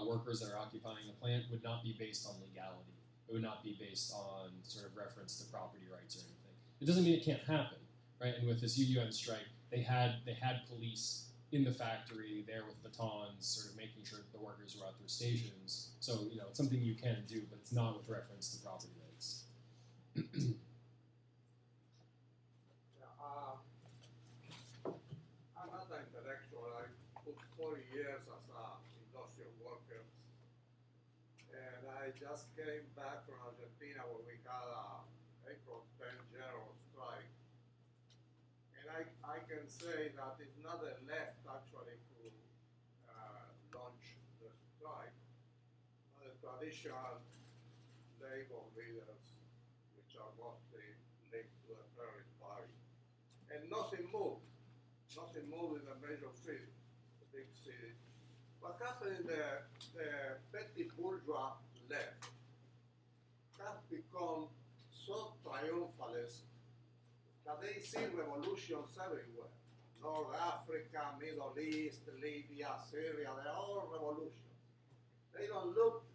workers that are occupying the plant would not be based on legality. It would not be based on sort of reference to property rights or anything. It doesn't mean it can't happen, right? And with this UUN strike, they had police in the factory there with batons, sort of making sure that the workers were at their stations. So, it's something you can do, but it's not with reference to property rights. I'm not an intellectual. I put 40 years as an industrial worker. And I just came back from Argentina where we had a April 10 general strike. And I can say that it's not the left actually who launched the strike, but the traditional labor leaders, which are mostly linked to the terrorist party. And nothing moved. Nothing moved in the major city, the big city. What happened in the petty bourgeois left has become so triumphalist that they see revolutions everywhere. North Africa, Middle East, Libya, Syria, they're all revolutions. They don't look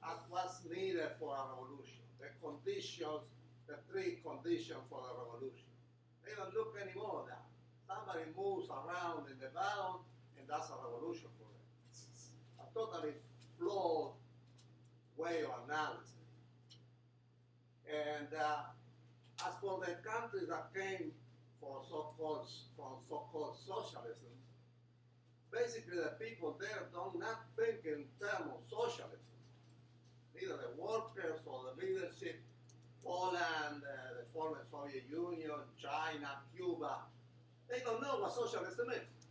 at what's needed for a revolution. The conditions, the three conditions for the revolution. They don't look anymore at that. Somebody moves around in the ballon, and that's a revolution for them. A totally flawed way of analysis. And as for the countries that came from so-called socialism, basically the people there do not think in terms of socialism. Neither the workers or the leadership, Poland, the former Soviet Union, China, Cuba, they don't know what socialism is.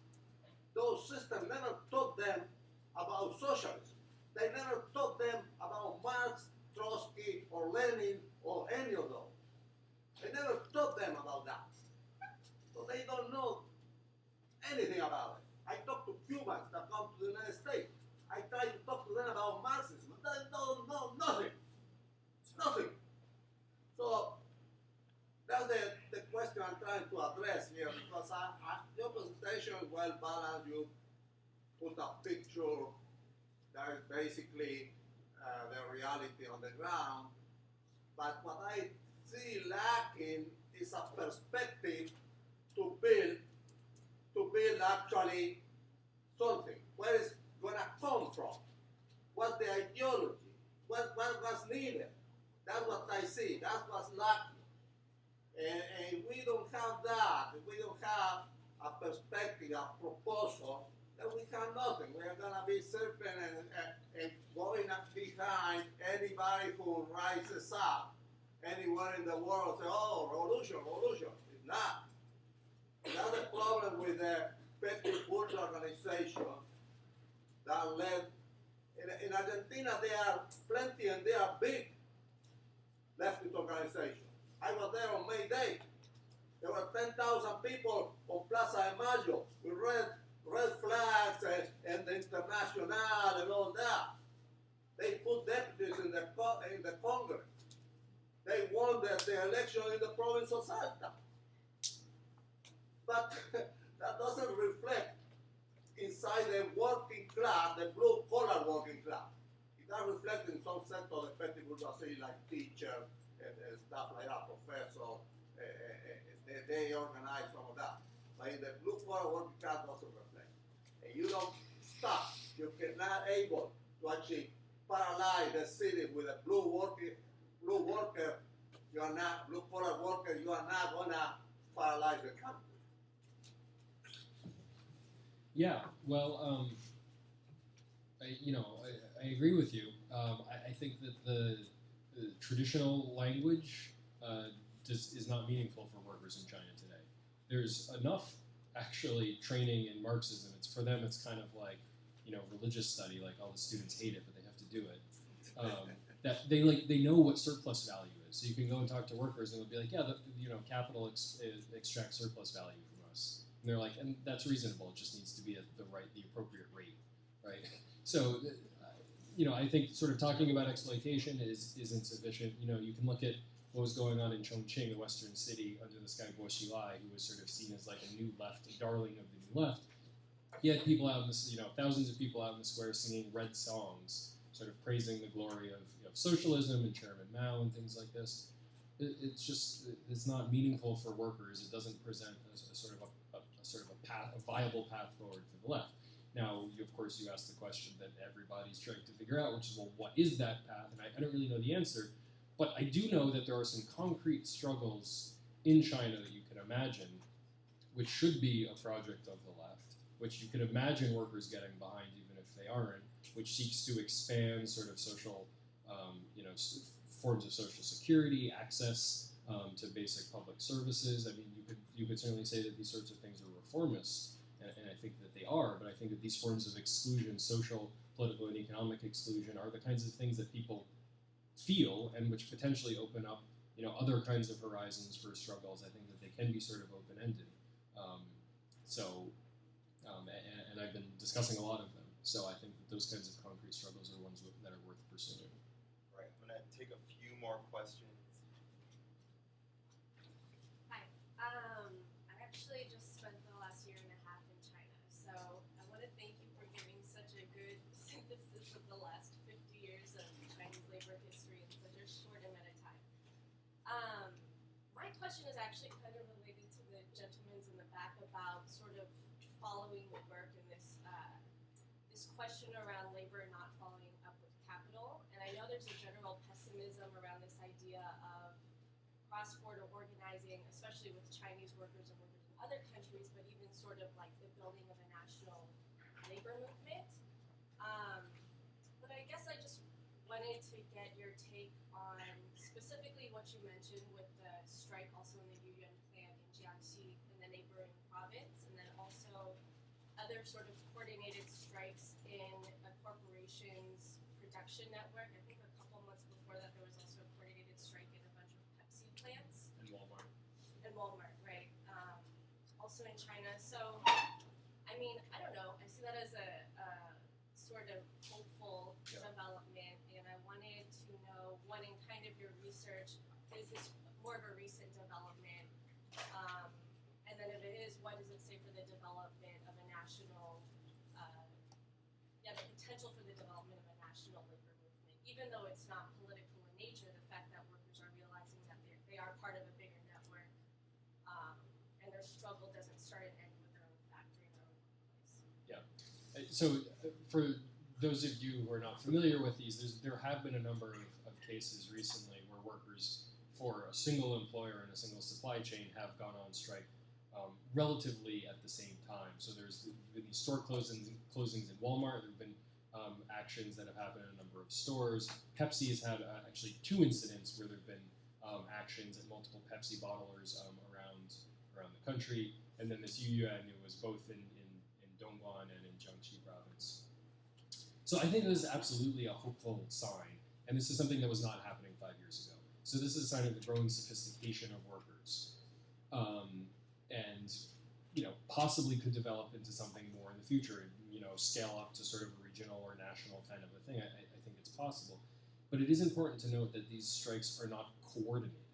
Those systems never taught them about socialism. They never taught them about Marx, Trotsky, or Lenin, or any of those. They never taught them about that. So they don't know anything about it. I talk to Cubans that come to the United States. I try to talk to them about Marxism. They don't know nothing. It's nothing. So that's the question I'm trying to address here, because your presentation is well balanced. You put a picture that is basically the reality on the ground. But what I see lacking is a perspective to build actually something. Where is going to come from? What's the ideology? What's needed? That's what I see. That's what's lacking. And we don't have that. If we don't have a perspective, a proposal, then we have nothing. We are going to be surfing and going up behind anybody who rises up anywhere in the world. Say, oh, revolution, revolution. It's not. That's the problem with the petty bourgeois organization that led. In Argentina, there are plenty and they are big leftist organizations. I was there on May Day. There were 10,000 people on Plaza de Mayo with red flags and the International and all that. They put deputies in the Congress. They won the election in the province of Salta. But that doesn't reflect inside the working class, the blue-collar working class. It does reflect in some sector of the petty bourgeoisie, like teachers and stuff like that, professors. They organize some of that. But in the blue-collar working class doesn't reflect. And you don't stop. You cannot able to achieve paralyze the city with a blue worker, you are not, blue collar worker, you are not gonna paralyze the country. Yeah, well, I agree with you. I think that the traditional language is not meaningful for workers in China today. There's enough actually training in Marxism. It's for them. It's kind of like religious study. Like all the students hate it, but they have to do it. That they know what surplus value is. So you can go and talk to workers, and they'll be like, yeah, capital extracts surplus value from us. And they're like, and that's reasonable. It just needs to be at the appropriate rate, right? So, I think sort of talking about exploitation is insufficient. You can look at what was going on in Chongqing, a western city under this guy Bo Xilai, who was sort of seen as like a new left, a darling of the new left. He had people out in this, thousands of people out in the square singing red songs, sort of praising the glory of socialism and Chairman Mao and things like this. It's not meaningful for workers. It doesn't present a sort of a viable path forward for the left. Now, of course, you asked the question that everybody's trying to figure out, which is, well, what is that path? And I don't really know the answer, but I do know that there are some concrete struggles in China that you can imagine, which should be a project of the left, which you can imagine workers getting behind even if they aren't, which seeks to expand sort of social, forms of social security, access to basic public services. I mean, you could certainly say that these sorts of things are reformist, and I think that they are, but I think that these forms of exclusion, social, political, and economic exclusion, are the kinds of things that people feel and which potentially open up, other kinds of horizons for struggles. I think that they can be sort of open-ended. And I've been discussing a lot of them. So I think that those kinds of concrete struggles are ones that are worth pursuing. Right, I'm gonna take a few more questions. Hi. I actually just spent the last year and a half in China, so I want to thank you for giving such a good synthesis of the last 50 years of Chinese labor history in such a short amount of time. My question is actually kind of related to the gentleman's in the back about sort of following the work and this question around labor not following up with capital. And I know there's a general pessimism around this idea of cross-border organizing, especially with Chinese workers and workers in other countries, but even sort of like the building of a national labor movement. But I guess I just wanted to get your take on specifically what you mentioned with the strike also in the Yuyuan plant in Jiangxi in the neighboring province, and then also other sort of coordinated strikes in a corporation's production network. I think a couple months before that there was also a coordinated strike in a bunch of Pepsi plants. And Walmart. And Walmart, right. Also in China. So, I mean, I don't know. I see that as a sort of hopeful development, and I wanted to know, one, in kind of your research, is this more of a recent development? And then if it is, what does it say for the development of a national, the potential for the development of a national labor movement? Even though it's not political in nature, the fact that workers are realizing that they are part of a bigger network, and their struggle doesn't start and end with their own factory and their own workplace. Yeah. So for those of you who are not familiar with these, there have been a number of cases recently where workers for a single employer and a single supply chain have gone on strike relatively at the same time. So there's been these store closings in Walmart. There have been actions that have happened in a number of stores. Pepsi has had actually 2 incidents where there have been actions at multiple Pepsi bottlers around the country. And then this Yuyuan, it was both in Dongguan and in Jiangxi province. So I think this is absolutely a hopeful sign. And this is something that was not happening 5 years ago. So this is a sign of the growing sophistication of workers. And possibly could develop into something more in the future, scale up to sort of a regional or national kind of a thing. I think it's possible. But it is important to note that these strikes are not coordinated.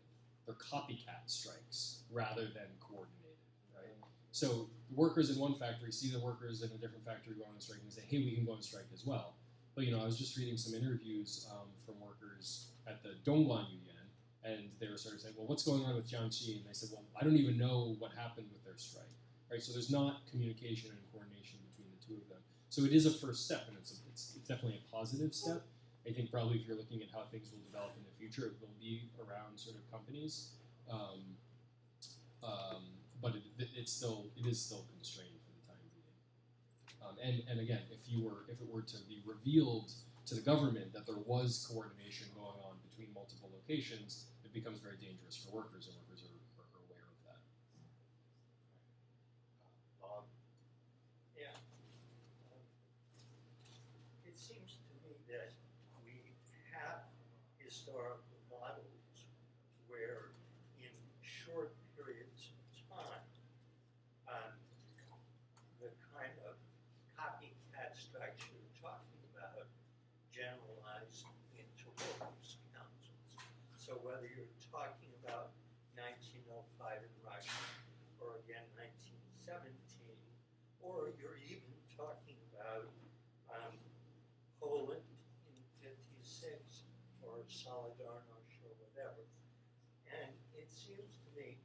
They're copycat strikes rather than coordinated, right? So the workers in one factory see the workers in a different factory going on strike and say, hey, we can go on strike as well. But I was just reading some interviews from workers at the Dongguan Yuyuan, and they were sort of saying, well, what's going on with Jiangxi? And they said, well, I don't even know what happened with their strike, right? So there's not communication and coordination between the two of them. So it is a first step, and it's definitely a positive step. I think probably if you're looking at how things will develop in the future, it will be around sort of companies. But it is still constrained for the time being. And again, if it were to be revealed to the government that there was coordination going on between multiple locations, it becomes very dangerous for workers, and workers are aware of that. Yeah. It seems to me that we have historical models where in short periods of time, the kind of copycat structure you're talking about generalized into workers' councils. So whether you're talking about 1905 in Russia, or again 1917, or you're even talking about Poland in '56, or Solidarność, or whatever. And it seems to me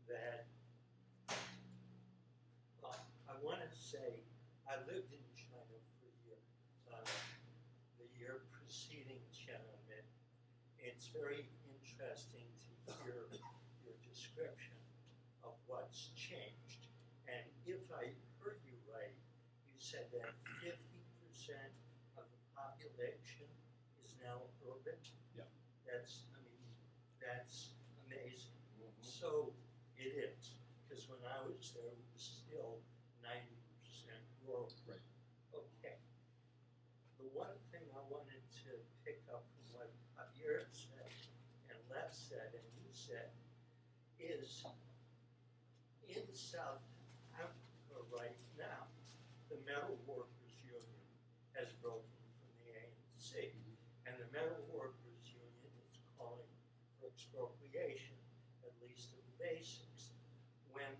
that, I want to say, I lived in China for years. The year preceding Tiananmen. It's very interesting to hear your description of what's changed. And if I heard you right, you said that 50% of the population is now urban. Yeah. That's amazing. So it is, because when I was there, it was still 90% rural. Right. Okay. The one thing I wanted to pick up from what Javier said, and Les said, and you said, is in South Africa right now, the Metal Workers Union has broken from the ANC, and the Metal Workers Union is calling for expropriation, at least of the basics. When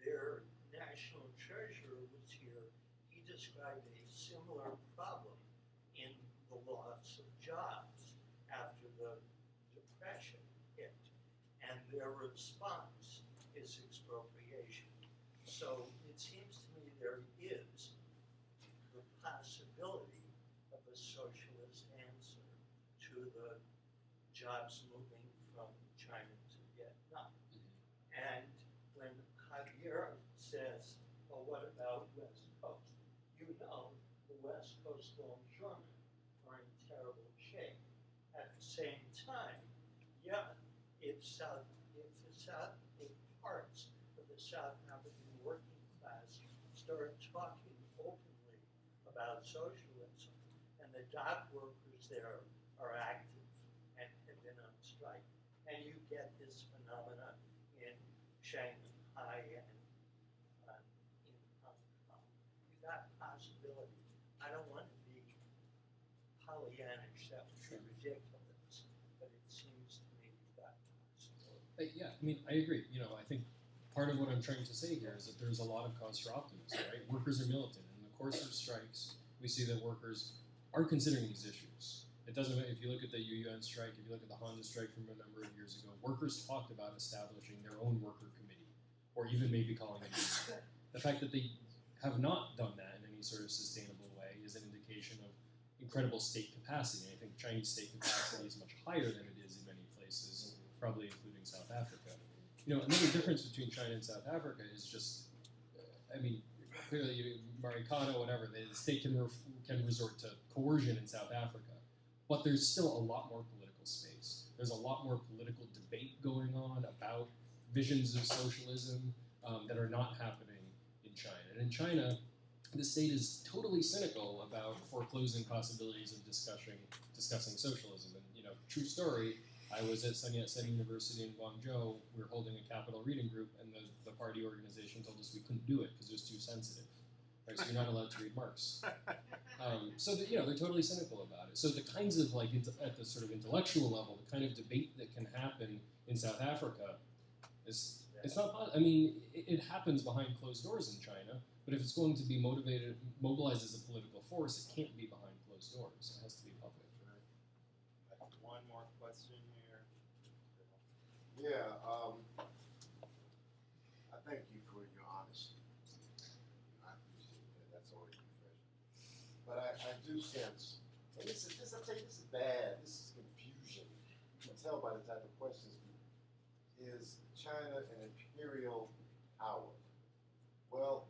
their national treasurer was here, he described a similar problem in the loss of jobs after the Depression hit, and their response is expropriation. So it seems to me there is the possibility of a socialist answer to the jobs moving from China to Vietnam. And when Javier says, well, what about West Coast? You know the West Coast longshoremen are in terrible shape. At the same time, yeah, if parts of the South African working class start talking openly about socialism, and the dock workers there are active and have been on strike, and you get this phenomena in Shanghai and in Hong Kong. You got possibility. I don't want to be Pollyannish, that would be ridiculous, but it seems to me you've got possibility. Yeah, I mean, I agree. I think part of what I'm trying to say here is that there's a lot of cause for optimism, right? Workers are militant. In the course of strikes, we see that workers are considering these issues. It doesn't matter if you look at the UUN strike, if you look at the Honda strike from a number of years ago, workers talked about establishing their own worker committee, or even maybe calling it a union. The fact that they have not done that in any sort of sustainable way is an indication of incredible state capacity. I think Chinese state capacity is much higher than it is in many places, probably including South Africa. Another difference between China and South Africa is just, clearly, Marikana, whatever, the state can resort to coercion in South Africa, but there's still a lot more political space. There's a lot more political debate going on about visions of socialism that are not happening in China. And in China, the state is totally cynical about foreclosing possibilities of discussing socialism. And true story, I was at Sun Yat-sen University in Guangzhou. We were holding a Capital Reading Group, and the party organization told us we couldn't do it because it was too sensitive. Right, so you're not allowed to read Marx. So they're totally cynical about it. So the kinds of at the sort of intellectual level, the kind of debate that can happen in South Africa it's not. It happens behind closed doors in China. But if it's going to be mobilized as a political force, it can't be behind closed doors. It has to be public. I have one more question here. Yeah, I thank you for your honesty. I appreciate that. That's always refreshing. But I do sense And this is this. I tell you, this is bad. This is confusion. You can tell by the type of questions. Is China an imperial power? Well,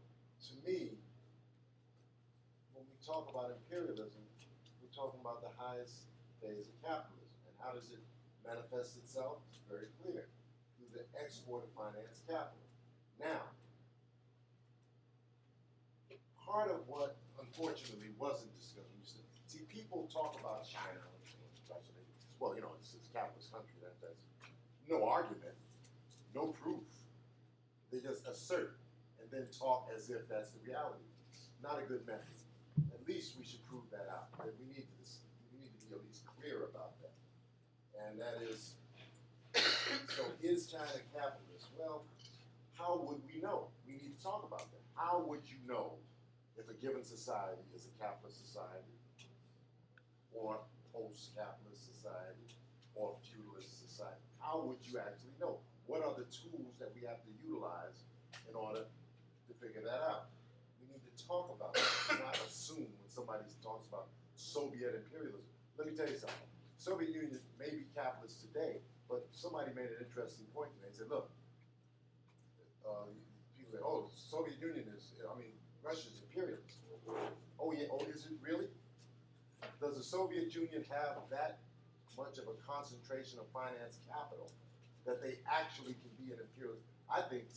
to me, when we talk about imperialism, we're talking about the highest phase of capitalism. And how does it manifest itself? It's very clear. Through the export of finance capital. Now, part of what unfortunately wasn't discussed, see, people talk about China, well, you know, it's a capitalist country, that's no argument, no proof. They just assert and then talk as if that's the reality. Not a good method. At least we should prove that out. And we need to be at least clear about that. And that is, so is China capitalist? Well, how would we know? We need to talk about that. How would you know if a given society is a capitalist society or post-capitalist society or feudalist society? How would you actually know? What are the tools that we have to utilize in order to figure that out? We need to talk about it, not assume when somebody talks about Soviet imperialism. Let me tell you something. Soviet Union may be capitalist today, but somebody made an interesting point today. They said, look, people say, oh, the Soviet Union is, Russia's imperialist. Oh yeah, oh, is it really? Does the Soviet Union have that much of a concentration of finance capital that they actually can be an imperialist? I think,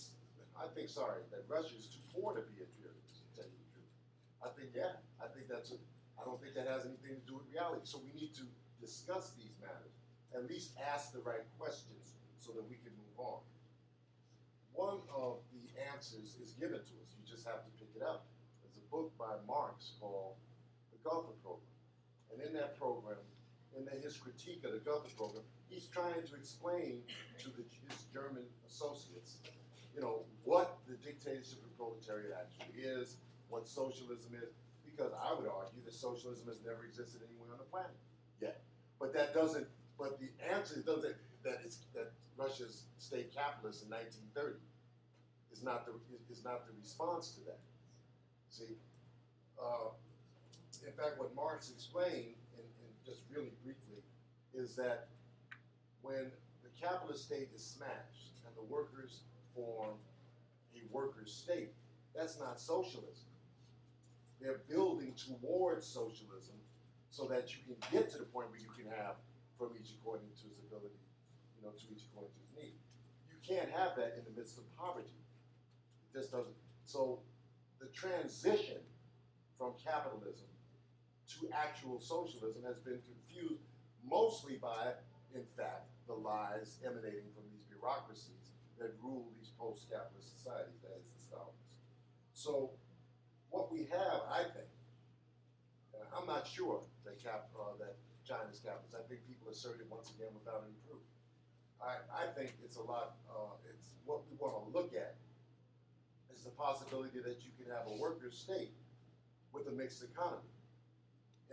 sorry, that Russia is too poor to be imperialist, to tell you the truth. I think I don't think that has anything to do with reality. So we need to discuss these matters, at least ask the right questions so that we can move on. One of the answers is given to us. You just have to pick it up. There's a book by Marx called The Gotha Program. And in that program, in his critique of the Gotha Program, he's trying to explain to his German associates, what the dictatorship of the proletariat actually is, what socialism is, because I would argue that socialism has never existed anywhere on the planet yet. But the answer doesn't, that Russia's state capitalist in 1930 is not the response to that. See, in fact, what Marx explained, and just really briefly, is that when the capitalist state is smashed and the workers form a workers' state, that's not socialism. They're building towards socialism so that you can get to the point where you can have from each according to his ability, to each according to his need. You can't have that in the midst of poverty. It just doesn't. So the transition from capitalism to actual socialism has been confused mostly by, in fact, the lies emanating from these bureaucracies that rule these post-capitalist societies, that is the Stalins. So what we have, I think, I'm not sure that China's capitalist. I think people assert it once again without any proof. I think it's it's what we want to look at is the possibility that you can have a workers' state with a mixed economy.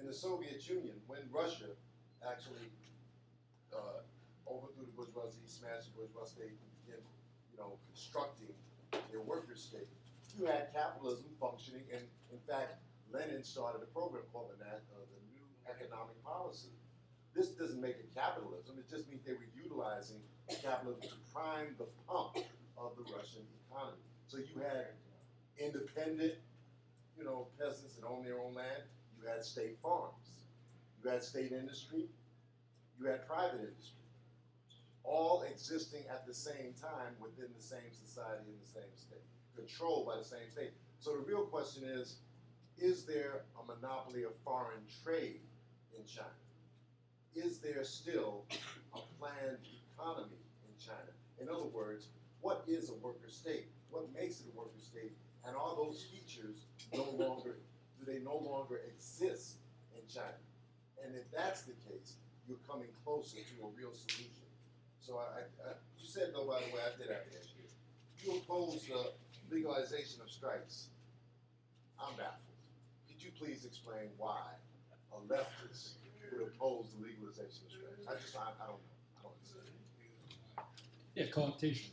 In the Soviet Union, when Russia actually overthrew the bourgeoisie, smashed the bourgeois state, and began, constructing their workers' state, you had capitalism functioning, and in fact, Lenin started a program called the New Economic Policy. This doesn't make it capitalism, it just means they were utilizing capitalism to prime the pump of the Russian economy. So you had independent, peasants that own their own land, you had state farms, you had state industry, you had private industry, all existing at the same time within the same society in the same state, controlled by the same state. So the real question is there a monopoly of foreign trade in China? Is there still a planned economy in China? In other words, what is a worker state? What makes it a worker state? And are those features do they no longer exist in China? And if that's the case, you're coming closer to a real solution. So you said, though, by the way, I did have to ask you. You oppose the legalization of strikes. I'm baffled. Could you please explain why a leftist would oppose the legalization of strikes? I don't know. I don't understand. Yeah, cooptation.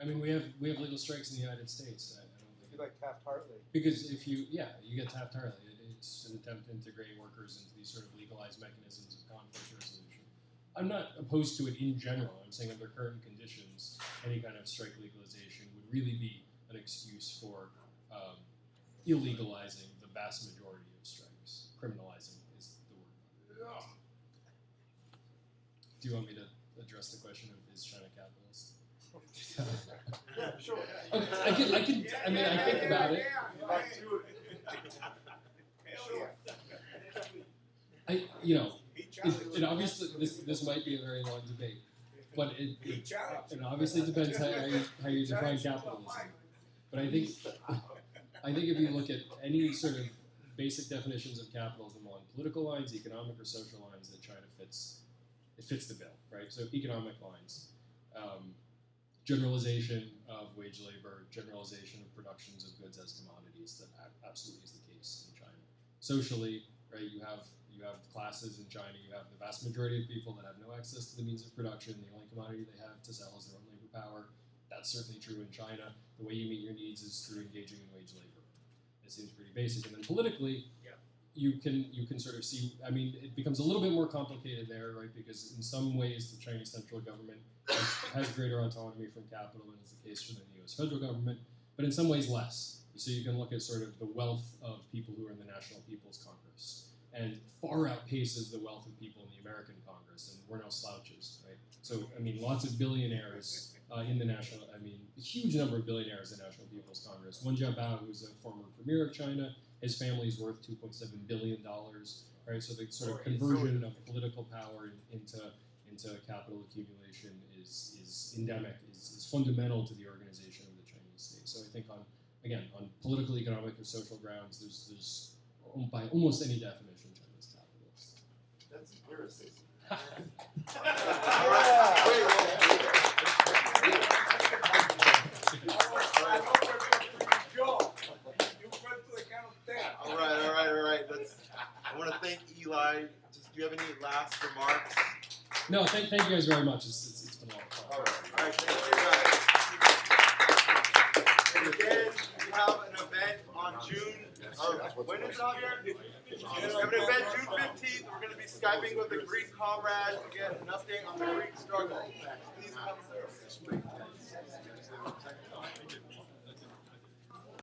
I mean, we have legal strikes in the United States. I don't think You like Taft-Hartley. because if you get Taft-Hartley, it's an attempt to integrate workers into these sort of legalized mechanisms of conflict resolution. I'm not opposed to it in general. I'm saying under current conditions, any kind of strike legalization would really be an excuse for illegalizing the vast majority of strikes. Criminalizing is the word. Do you want me to address the question of is China capitalist? Yeah, sure. Okay, I mean, I think about it. It obviously, this might be a very long debate, but it obviously depends how you define capitalism. But I think if you look at any sort of basic definitions of capitalism along political lines, economic or social lines, that China fits the bill, right? So economic lines, generalization of wage labor, generalization of productions of goods as commodities, that absolutely is the case in China. Socially, right, you have classes in China, you have the vast majority of people that have no access to the means of production, the only commodity they have to sell is their own labor power. That's certainly true in China. The way you meet your needs is through engaging in wage labor. It seems pretty basic. And then politically, you can sort of see, I mean, it becomes a little bit more complicated there, right? Because in some ways the Chinese central government has greater autonomy from capital than is the case for the US federal government, but in some ways less. So you can look at sort of the wealth of people who are in the National People's Congress, and far outpaces the wealth of people in the American Congress, and we're no slouches, right? So, I mean, lots of billionaires in the national, I mean, a huge number of billionaires in the National People's Congress. Wen Jiabao, who's a former premier of China, his family's worth $2.7 billion, right? So the sort of conversion of political power into capital accumulation is endemic, is fundamental to the organization of the Chinese state. So I think on political, economic, or social grounds, there's by almost any definition, China's capitalist. That's lyricism. All right. I want to thank Eli. Do you have any last remarks? No, thank you guys very much. It's been a lot of fun. All right, thank you guys. And again, we have an event on June. When is it, Javier? We have an event June 15th. We're going to be Skyping with the Greek comrades to get an update on the Greek struggle. Please come.